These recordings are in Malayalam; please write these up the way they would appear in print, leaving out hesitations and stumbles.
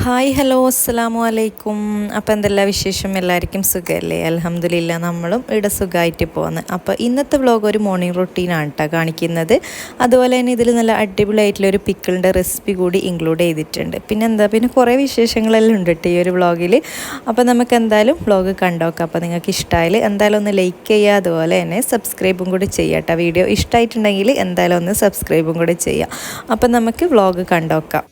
ഹായ് ഹലോ അസ്സലാമു അലൈക്കും. അപ്പോൾ എന്തെല്ലാം വിശേഷം? എല്ലാവർക്കും സുഖമല്ലേ? അൽഹംദുലില്ലാ നമ്മളും ഇവിടെ സുഖമായിട്ട് പോകുന്നത്. അപ്പോൾ ഇന്നത്തെ വ്ലോഗ് ഒരു മോർണിംഗ് റൊട്ടീനാണ് കേട്ടോ കാണിക്കുന്നത്. അതുപോലെ തന്നെ ഇതിൽ നല്ല അടിപൊളിയായിട്ടുള്ളൊരു പിക്കിളിൻ്റെ റെസിപ്പി കൂടി ഇൻക്ലൂഡ് ചെയ്തിട്ടുണ്ട്. പിന്നെ കുറേ വിശേഷങ്ങളെല്ലാം ഉണ്ട് കേട്ടോ ഈ ഒരു വ്ലോഗിൽ. അപ്പോൾ നമുക്ക് എന്തായാലും വ്ലോഗ് കണ്ടോക്കാം. അപ്പോൾ നിങ്ങൾക്ക് ഇഷ്ടമായാൽ എന്തായാലും ഒന്ന് ലൈക്ക് ചെയ്യുക, അതുപോലെ തന്നെ സബ്സ്ക്രൈബും കൂടി ചെയ്യുക കേട്ടോ. വീഡിയോ ഇഷ്ടമായിട്ടുണ്ടെങ്കിൽ എന്തായാലും ഒന്ന് സബ്സ്ക്രൈബും കൂടി ചെയ്യുക. അപ്പോൾ നമുക്ക് വ്ലോഗ് കണ്ടോക്കാം.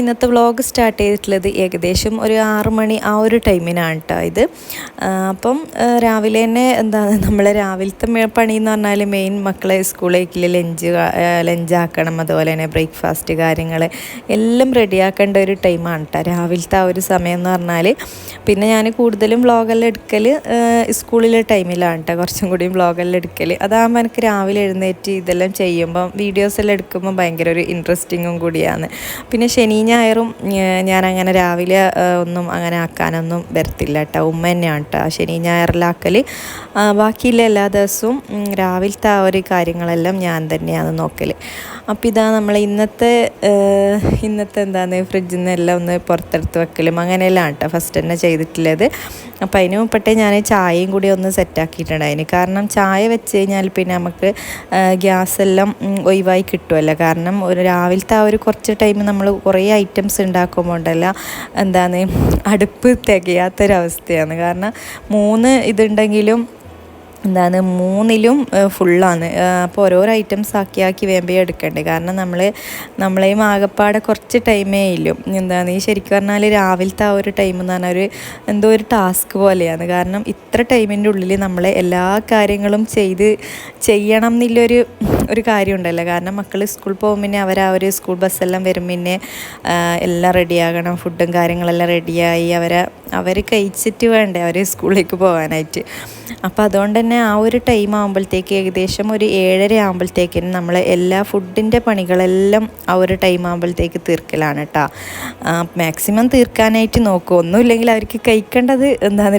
ഇന്നത്തെ വ്ളോഗ് സ്റ്റാർട്ട് ചെയ്തിട്ടുള്ളത് ഏകദേശം ഒരു 6 മണി ആ ഒരു ടൈമിനാണ് കേട്ടോ ഇത്. അപ്പം രാവിലെ തന്നെ നമ്മളെ രാവിലത്തെ പണി എന്ന് പറഞ്ഞാൽ മെയിൻ മക്കളെ സ്കൂളിലേക്ക് ലഞ്ചാക്കണം, അതുപോലെ തന്നെ ബ്രേക്ക്ഫാസ്റ്റ് കാര്യങ്ങൾ എല്ലാം റെഡിയാക്കേണ്ട ഒരു ടൈമാണ് കേട്ടോ രാവിലത്തെ ആ ഒരു സമയം എന്ന് പറഞ്ഞാൽ. പിന്നെ ഞാൻ കൂടുതലും വ്ളോഗെല്ലാം എടുക്കൽ സ്കൂളിലെ ടൈമിലാണ് കേട്ടോ, കുറച്ചും കൂടിയും വ്ളോഗെല്ലാം എടുക്കൽ. അതാകുമ്പോൾ എനിക്ക് രാവിലെ എഴുന്നേറ്റ് ഇതെല്ലാം ചെയ്യുമ്പം വീഡിയോസെല്ലാം എടുക്കുമ്പോൾ ഭയങ്കര ഒരു ഇൻട്രസ്റ്റിങ്ങും കൂടിയാണ്. പിന്നെ ശനി ഞായറും ഞാനങ്ങനെ രാവിലെ ഒന്നും അങ്ങനെ ആക്കാനൊന്നും വരത്തില്ല കേട്ടോ, ഉമ്മ തന്നെയാണ് കേട്ടോ ശനി ഞായറിലാക്കൽ. ബാക്കിയില്ല എല്ലാ ദിവസവും രാവിലത്തെ ആ ഒരു കാര്യങ്ങളെല്ലാം ഞാൻ തന്നെയാണ് നോക്കൽ. അപ്പോൾ ഇതാ നമ്മൾ ഇന്നത്തെ ഫ്രിഡ്ജിൽ നിന്നെല്ലാം ഒന്ന് പുറത്തെടുത്ത് വെക്കലും അങ്ങനെയെല്ലാം കേട്ടോ ഫസ്റ്റ് തന്നെ ചെയ്തിട്ടുള്ളത്. അപ്പോൾ അതിന് മുമ്പേ ഞാൻ ചായയും കൂടി ഒന്ന് സെറ്റാക്കിയിട്ടുണ്ടായിന്. കാരണം ചായ വെച്ച് കഴിഞ്ഞാൽ പിന്നെ നമുക്ക് ഗ്യാസെല്ലാം ഒഴിവായി കിട്ടുമല്ലോ. കാരണം ഒരു രാവിലത്തെ ആ ഒരു കുറച്ച് ടൈം നമ്മൾ കുറേ ഐറ്റംസ് ഉണ്ടാക്കുമ്പോൾ ഉണ്ടല്ല അടുപ്പ് തികയാത്തൊരവസ്ഥയാണ്. കാരണം 3 ഇതുണ്ടെങ്കിലും മൂന്നിലും ഫുള്ളാണ്. അപ്പോൾ ഓരോരോ ഐറ്റംസ് ആക്കി വേമ്പേ എടുക്കണ്ടേ. കാരണം നമ്മളെയും ആകപ്പാടെ കുറച്ച് ടൈമേ ഇല്ലും. ഈ ശരിക്കും പറഞ്ഞാൽ രാവിലത്തെ ആ ഒരു ടൈം എന്ന് പറഞ്ഞാൽ എന്തോ ഒരു ടാസ്ക് പോലെയാണ്. കാരണം ഇത്ര ടൈമിൻ്റെ ഉള്ളിൽ നമ്മളെ എല്ലാ കാര്യങ്ങളും ചെയ്യണം എന്നുള്ളൊരു കാര്യമുണ്ടല്ലോ. കാരണം മക്കൾ സ്കൂളിൽ പോകും, പിന്നെ അവർ ആ ഒരു സ്കൂൾ ബസ്സെല്ലാം വരും, പിന്നെ എല്ലാം റെഡിയാകണം, ഫുഡും കാര്യങ്ങളെല്ലാം റെഡിയായി അവർ കഴിച്ചിട്ട് വേണ്ടേ അവർ സ്കൂളിലേക്ക് പോകാനായിട്ട്. അപ്പോൾ അതുകൊണ്ട് തന്നെ ആ ഒരു ടൈം ആകുമ്പോഴത്തേക്ക് ഏകദേശം ഒരു 7:30 ആകുമ്പോഴത്തേക്കിനും നമ്മൾ എല്ലാ ഫുഡിൻ്റെ പണികളെല്ലാം ആ ഒരു ടൈം ആകുമ്പോഴത്തേക്ക് തീർക്കലാണ് കേട്ടോ. മാക്സിമം തീർക്കാനായിട്ട് നോക്കും. ഒന്നുമില്ലെങ്കിൽ അവർക്ക് കഴിക്കേണ്ടത്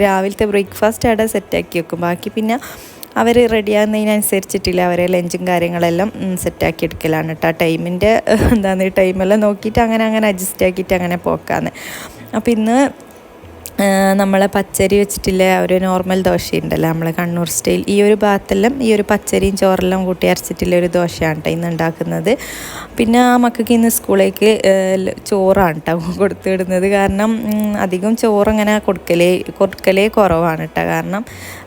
രാവിലത്തെ ബ്രേക്ക്ഫാസ്റ്റ് അവിടെ സെറ്റാക്കി വെക്കും. ബാക്കി പിന്നെ അവർ റെഡിയാകുന്നതിനനുസരിച്ചിട്ടില്ല അവരെ ലഞ്ചും കാര്യങ്ങളെല്ലാം സെറ്റാക്കി എടുക്കലാണ് കേട്ടോ. ടൈമിൻ്റെ ടൈമെല്ലാം നോക്കിയിട്ട് അങ്ങനെ അഡ്ജസ്റ്റ് ആക്കിയിട്ട് അങ്ങനെ പോക്കാന്ന്. അപ്പോൾ ഇന്ന് നമ്മളെ പച്ചരി വെച്ചിട്ടില്ല ഒരു നോർമൽ ദോശയുണ്ടല്ലോ നമ്മളെ കണ്ണൂർ സ്റ്റൈൽ, ഈ ഒരു ഭാഗത്തെല്ലാം ഈ ഒരു പച്ചരിയും ചോറെല്ലാം കൂട്ടി അരച്ചിട്ടുള്ള ഒരു ദോശയാണ് കേട്ടോ ഇന്ന് ഉണ്ടാക്കുന്നത്. പിന്നെ ആ മക്കൾക്ക് ഇന്ന് സ്കൂളിലേക്ക് ചോറാണ് കേട്ടോ കൊടുത്തിടുന്നത്. കാരണം അധികം ചോറങ്ങനെ കൊടുക്കലേ കുറവാണ് കേട്ടോ. കാരണം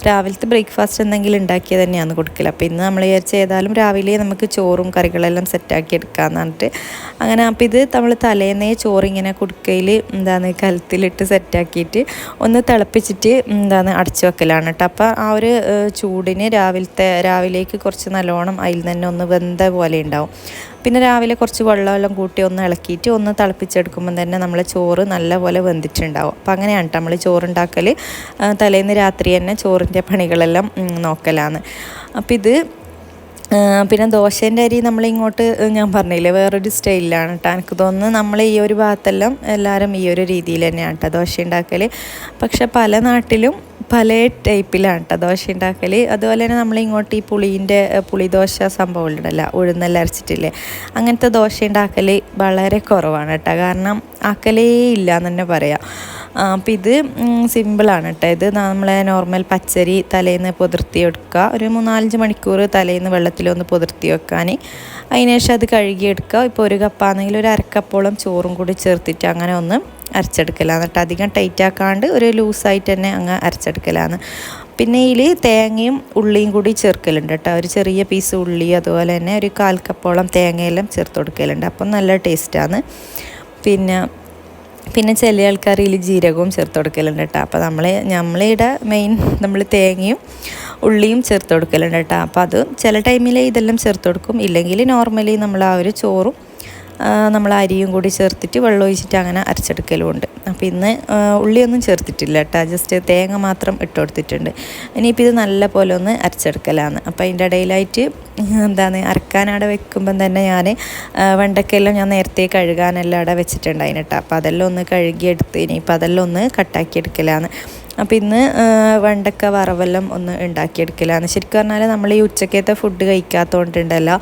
രാവിലത്തെ ബ്രേക്ക്ഫാസ്റ്റ് എന്തെങ്കിലും ഉണ്ടാക്കിയത് തന്നെയാണ് കൊടുക്കൽ. അപ്പോൾ ഇന്ന് നമ്മൾ വിചാരിച്ച ഏതായാലും രാവിലെ നമുക്ക് ചോറും കറികളെല്ലാം സെറ്റാക്കി എടുക്കാമെന്ന് പറഞ്ഞിട്ട് അങ്ങനെ. അപ്പോൾ ഇത് നമ്മൾ തലേന്നേ ചോറിങ്ങനെ കുടുക്കയിൽ കലത്തിലിട്ട് സെറ്റാക്കിയിട്ട് ഒന്ന് തിളപ്പിച്ചിട്ട് അടച്ചു വെക്കലാണ് കേട്ടോ. അപ്പോൾ ആ ഒരു ചൂടിന് രാവിലേക്ക് കുറച്ച് നല്ലോണം അതിൽ തന്നെ ഒന്ന് വെന്ത പോലെ ഉണ്ടാവും. പിന്നെ രാവിലെ കുറച്ച് വെള്ളമെല്ലാം കൂട്ടി ഒന്ന് ഇളക്കിയിട്ട് ഒന്ന് തിളപ്പിച്ചെടുക്കുമ്പോൾ തന്നെ നമ്മൾ ചോറ് നല്ലപോലെ വെന്തിട്ടുണ്ടാവും. അപ്പോൾ അങ്ങനെയാണ് നമ്മൾ ചോറുണ്ടാക്കൽ. തലേന്ന് രാത്രി തന്നെ ചോറിൻ്റെ പണികളെല്ലാം നോക്കലാണ്. അപ്പോൾ ഇത് പിന്നെ ദോശേൻ്റെ അരി നമ്മളിങ്ങോട്ട് ഞാൻ പറഞ്ഞില്ലേ വേറൊരു സ്റ്റൈലിലാണ് കേട്ടോ. എനിക്ക് തോന്നുന്നു നമ്മൾ ഈ ഒരു ഭാഗത്തെല്ലാം എല്ലാവരും ഈ ഒരു രീതിയിൽ തന്നെയാണ് കേട്ടോ ദോശ ഉണ്ടാക്കൽ. പക്ഷെ പല നാട്ടിലും പല ടൈപ്പിലാണ് കേട്ടോ ദോശ ഉണ്ടാക്കൽ. അതുപോലെ തന്നെ നമ്മളിങ്ങോട്ട് ഈ പുളിദോശ സംഭവം ഉണ്ടല്ലോ, ഉഴുന്നെല്ലാം അരച്ചിട്ടില്ലേ, അങ്ങനത്തെ ദോശ ഉണ്ടാക്കൽ വളരെ കുറവാണ് കേട്ടോ. കാരണം ആക്കലേ ഇല്ല എന്ന് തന്നെ പറയാം. അപ്പോൾ ഇത് സിമ്പിളാണ് കേട്ടോ. ഇത് നമ്മളെ നോർമൽ പച്ചരി തലേന്ന് പൊതിർത്തി വെക്കുക, ഒരു 3-4 മണിക്കൂർ തലേന്ന് വെള്ളത്തിലൊന്ന് പൊതിർത്തി വെക്കാൻ. അതിനുശേഷം അത് കഴുകിയെടുക്കുക. ഇപ്പോൾ 1 കപ്പാണെങ്കിൽ ഒരു 1/2 കപ്പോളം ചോറും കൂടി ചേർത്തിട്ട് അങ്ങനെ ഒന്ന് അരച്ചെടുക്കലാണ് കേട്ടോ. അധികം ടൈറ്റ് ആക്കാണ്ട് ഒരു ലൂസായിട്ട് തന്നെ അങ്ങ് അരച്ചെടുക്കലാണ്. പിന്നെ ഇതിൽ തേങ്ങയും ഉള്ളിയും കൂടി ചേർക്കലുണ്ട് കേട്ടോ. ഒരു ചെറിയ പീസ് ഉള്ളി അതുപോലെ തന്നെ ഒരു 1/4 കപ്പോളം തേങ്ങയെല്ലാം ചേർത്ത് കൊടുക്കലുണ്ട്. അപ്പം നല്ല ടേസ്റ്റാണ്. പിന്നെ ചില ആൾക്കാർ ഇതിൽ ജീരകവും ചേർത്ത് കൊടുക്കലുണ്ട് കേട്ടോ. അപ്പോൾ നമ്മളിവിടെ മെയിൻ നമ്മൾ തേങ്ങയും ഉള്ളിയും ചേർത്ത് കൊടുക്കലുണ്ട് കേട്ടോ. അപ്പോൾ അത് ചില ടൈമിൽ ഇതെല്ലാം ചേർത്ത് കൊടുക്കും. ഇല്ലെങ്കിൽ നോർമലി നമ്മൾ ആ ഒരു ചോറും നമ്മൾ അരിയും കൂടി ചേർത്തിട്ട് വെള്ളം ഒഴിച്ചിട്ട് അങ്ങനെ അരച്ചെടുക്കലും ഉണ്ട്. അപ്പോൾ ഇന്ന് ഉള്ളിയൊന്നും ചേർത്തിട്ടില്ല കേട്ടോ, ജസ്റ്റ് തേങ്ങ മാത്രം ഇട്ട് കൊടുത്തിട്ടുണ്ട്. ഇനിയിപ്പോൾ ഇത് നല്ല പോലെ ഒന്ന് അരച്ചെടുക്കലാണ്. അപ്പോൾ അതിൻ്റെ ഇടയിലായിട്ട് അരക്കാനവിടെ വെക്കുമ്പം തന്നെ ഞാൻ വെണ്ടയ്ക്കെല്ലാം ഞാൻ നേരത്തെ കഴുകാനെല്ലാം അവിടെ വെച്ചിട്ടുണ്ടായിന് കേട്ടോ. അപ്പോൾ അതെല്ലാം ഒന്ന് കഴുകിയെടുത്ത് ഇനിയിപ്പോൾ അതെല്ലാം ഒന്ന് കട്ടാക്കി എടുക്കലാണ്. അപ്പോൾ ഇന്ന് വെണ്ടക്ക വറവെല്ലാം ഒന്ന് ഉണ്ടാക്കിയെടുക്കലാണ്. ശരിക്കും പറഞ്ഞാൽ നമ്മൾ ഈ ഉച്ചക്കത്തെ ഫുഡ് കഴിക്കാത്തതുകൊണ്ടുണ്ടല്ലോ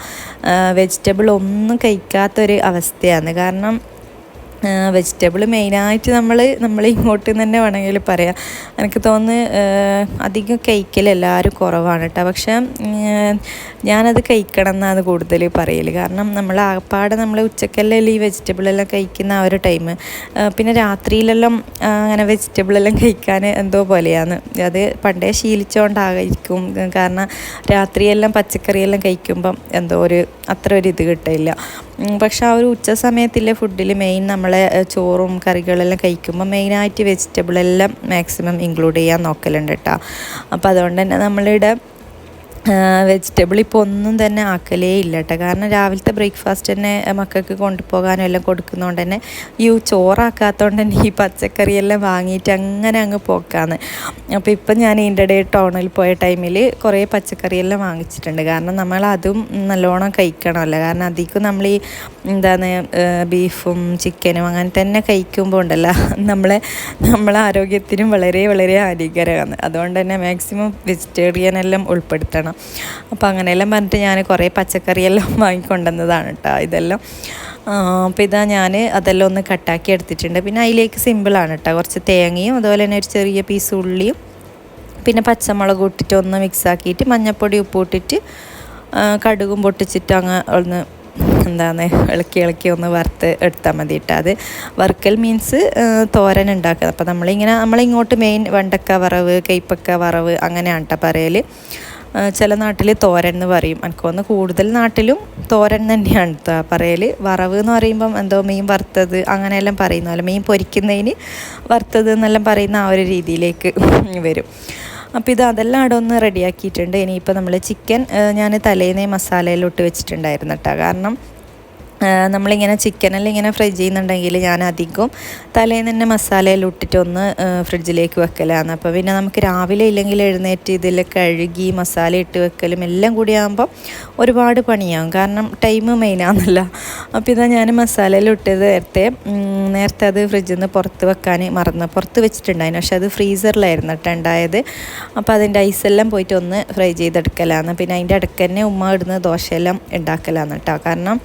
വെജിറ്റബിൾ ഒന്നും കഴിക്കാത്തൊരു അവസ്ഥയാണ്. കാരണം വെജിറ്റബിൾ മെയിനായിട്ട് നമ്മൾ ഇങ്ങോട്ട് തന്നെ വേണമെങ്കിൽ പറയാം. എനിക്ക് തോന്നുന്നു അധികം കഴിക്കൽ എല്ലാവരും കുറവാണ് കേട്ടോ. പക്ഷേ ഞാനത് കഴിക്കണം എന്നാണ് കൂടുതൽ പറയൽ. കാരണം നമ്മൾ ആകപ്പാടെ നമ്മൾ ഉച്ചക്കെല്ലാം ഈ വെജിറ്റബിളെല്ലാം കഴിക്കുന്ന ആ ഒരു ടൈം, പിന്നെ രാത്രിയിലെല്ലാം അങ്ങനെ വെജിറ്റബിളെല്ലാം കഴിക്കാൻ എന്തോ പോലെയാണ്. അത് പണ്ടേ ശീലിച്ചുകൊണ്ടായിരിക്കും. കാരണം രാത്രിയെല്ലാം പച്ചക്കറിയെല്ലാം കഴിക്കുമ്പം എന്തോ അത്ര ഒരു ഇത് കിട്ടില്ല. പക്ഷെ ആ ഒരു ഉച്ച സമയത്തിലെ ഫുഡിൽ മെയിൻ നമ്മളെ ചോറും കറികളെല്ലാം കഴിക്കുമ്പോൾ മെയിനായിട്ട് വെജിറ്റബിളെല്ലാം മാക്സിമം ഇൻക്ലൂഡ് ചെയ്യാൻ നോക്കലുണ്ട് കേട്ടോ. അപ്പോൾ അതുകൊണ്ട് തന്നെ നമ്മളിവിടെ വെജിറ്റബിൾ ഇപ്പോൾ ഒന്നും തന്നെ ആക്കലേ ഇല്ല കേട്ടോ. കാരണം രാവിലത്തെ ബ്രേക്ക്ഫാസ്റ്റ് തന്നെ മക്കൾക്ക് കൊണ്ടുപോകാനും എല്ലാം കൊടുക്കുന്നതുകൊണ്ട് തന്നെ ഈ ചോറാക്കാത്തതുകൊണ്ട് തന്നെ ഈ പച്ചക്കറിയെല്ലാം വാങ്ങിയിട്ട് അങ്ങനെ അങ്ങ് പോക്കാന്ന്. അപ്പോൾ ഇപ്പം ഞാൻ ഇതിൻ്റെ ഇടയിൽ ടൗണിൽ പോയ ടൈമിൽ കുറേ പച്ചക്കറിയെല്ലാം വാങ്ങിച്ചിട്ടുണ്ട്. കാരണം നമ്മൾ അതും നല്ലോണം കഴിക്കണമല്ലോ. കാരണം അധികം നമ്മൾ ഈ ബീഫും ചിക്കനും അങ്ങനെ തന്നെ കഴിക്കുമ്പോൾ ഉണ്ടല്ലോ നമ്മളെ ആരോഗ്യത്തിനും വളരെ വളരെ ഹാനികരമാണ്. അതുകൊണ്ട് തന്നെ മാക്സിമം വെജിറ്റേറിയൻ എല്ലാം ഉൾപ്പെടുത്തണം. അപ്പോൾ അങ്ങനെയെല്ലാം പറഞ്ഞിട്ട് ഞാൻ കുറേ പച്ചക്കറിയെല്ലാം വാങ്ങിക്കൊണ്ടുവന്നതാണ് കേട്ടോ ഇതെല്ലാം. അപ്പോൾ ഇതാ ഞാൻ അതെല്ലാം ഒന്ന് കട്ടാക്കി എടുത്തിട്ടുണ്ട്. പിന്നെ അതിലേക്ക് സിമ്പിളാണ് കേട്ടോ, കുറച്ച് തേങ്ങയും അതുപോലെ തന്നെ ഒരു ചെറിയ പീസ് ഉള്ളിയും പിന്നെ പച്ചമുളക് ഇട്ടിട്ട് ഒന്ന് മിക്സാക്കിയിട്ട് മഞ്ഞൾപ്പൊടി ഉപ്പ് ഇട്ടിട്ട് കടുകും പൊട്ടിച്ചിട്ട് അങ്ങ് ഒന്ന് ഇളക്കി ഒന്ന് വറുത്ത് എടുത്താൽ മതി കേട്ടോ. അത് വറുക്കൽ മീൻസ് തോരൻ ഉണ്ടാക്കുക. അപ്പോൾ നമ്മളിങ്ങോട്ട് മെയിൻ വെണ്ടക്ക വറവ്, കയ്പ്പക്ക വറവ് അങ്ങനെയാണ് കേട്ടോ പറയൽ. ചില നാട്ടിൽ തോരൻ എന്ന് പറയും. എനിക്ക് തോന്നുന്നു കൂടുതൽ നാട്ടിലും തോരൻ തന്നെയാണ് പറയൽ. വറവ് എന്ന് പറയുമ്പം എന്തോ മീൻ വറുത്തത് അങ്ങനെയെല്ലാം പറയുന്നതല്ല, മീൻ പൊരിക്കുന്നതിന് വറുത്തത് എന്നെല്ലാം പറയുന്ന ആ ഒരു രീതിയിലേക്ക് വരും. അപ്പോൾ അതെല്ലാം അവിടെ ഒന്ന് റെഡിയാക്കിയിട്ടുണ്ട്. ഇനിയിപ്പോൾ നമ്മൾ ചിക്കൻ ഞാൻ തലേന്നേ മസാലയിലോട്ട് വെച്ചിട്ടുണ്ടായിരുന്നു കേട്ടോ. കാരണം നമ്മളിങ്ങനെ ചിക്കനെല്ലാം ഇങ്ങനെ ഫ്രൈ ചെയ്യുന്നുണ്ടെങ്കിൽ ഞാൻ അധികം തലേന്ന് തന്നെ മസാലയിൽ ഇട്ടിട്ടൊന്ന് ഫ്രിഡ്ജിലേക്ക് വെക്കലാണ്. അപ്പോൾ പിന്നെ നമുക്ക് രാവിലെ ഇല്ലെങ്കിൽ എഴുന്നേറ്റ് ഇതിൽ കഴുകി മസാല ഇട്ട് വെക്കലും എല്ലാം കൂടി ആകുമ്പോൾ ഒരുപാട് പണിയാകും. കാരണം ടൈം മെയിനാണല്ലോ. അപ്പോൾ ഞാൻ മസാലയിൽ ഇട്ടത് നേരത്തെ അത് ഫ്രിഡ്ജിൽ നിന്ന് പുറത്ത് വെക്കാൻ മറന്ന് പുറത്ത് വെച്ചിട്ടുണ്ടായിരുന്നു. പക്ഷേ അത് ഫ്രീസറിലായിരുന്നു കേട്ടോ ഉണ്ടായത്. അപ്പോൾ അതിൻ്റെ ഐസെല്ലാം പോയിട്ട് ഒന്ന് ഫ്രൈ ചെയ്തെടുക്കലാണ്. പിന്നെ അതിൻ്റെ ഇടയ്ക്ക് തന്നെ ഉമ്മ ഇടുന്ന ദോശയെല്ലാം ഉണ്ടാക്കലാണ് കേട്ടോ. കാരണം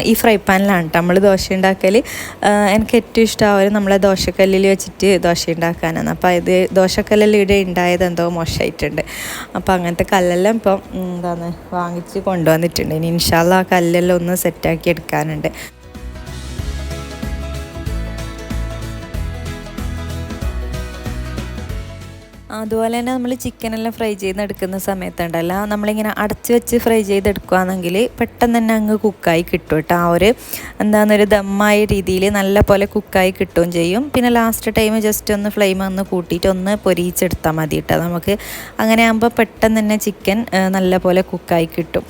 ഈ ഫ്രൈ പാനിലാണ് കേട്ടോ നമ്മൾ ദോശ ഉണ്ടാക്കൽ. എനിക്ക് ഏറ്റവും ഇഷ്ടമാവും നമ്മളെ ദോശക്കല്ലിൽ വെച്ചിട്ട് ദോശ ഉണ്ടാക്കാനാണ്. അപ്പോൾ ദോശക്കല്ലെല്ലാം ഇവിടെ ഉണ്ടായത് എന്തോ മോശമായിട്ടുണ്ട്. അപ്പോൾ അങ്ങനത്തെ കല്ലെല്ലാം ഇപ്പം വാങ്ങിച്ച് കൊണ്ടുവന്നിട്ടുണ്ട്. ഇനി ഇൻഷാ അല്ലാഹ് ആ കല്ലെല്ലാം ഒന്ന് സെറ്റാക്കി എടുക്കാനുണ്ട്. അതുപോലെ തന്നെ നമ്മൾ ചിക്കനെല്ലാം ഫ്രൈ ചെയ്തെടുക്കുന്ന സമയത്തുണ്ടല്ലോ നമ്മളിങ്ങനെ അടച്ച് വെച്ച് ഫ്രൈ ചെയ്തെടുക്കുകയാണെങ്കിൽ പെട്ടെന്ന് തന്നെ അങ്ങ് കുക്കായി കിട്ടും കേട്ടോ. ആ ഒരു ഒരു ദമ്മായ രീതിയിൽ നല്ല പോലെ കുക്കായി കിട്ടുകയും ചെയ്യും. പിന്നെ ലാസ്റ്റ് ടൈം ജസ്റ്റ് ഒന്ന് ഫ്ലെയിം ഒന്ന് കൂട്ടിയിട്ട് ഒന്ന് പൊരിച്ചെടുത്താൽ മതി കേട്ടോ. നമുക്ക് അങ്ങനെ ആകുമ്പോൾ പെട്ടെന്ന് തന്നെ ചിക്കൻ നല്ല പോലെ കുക്കായി കിട്ടും.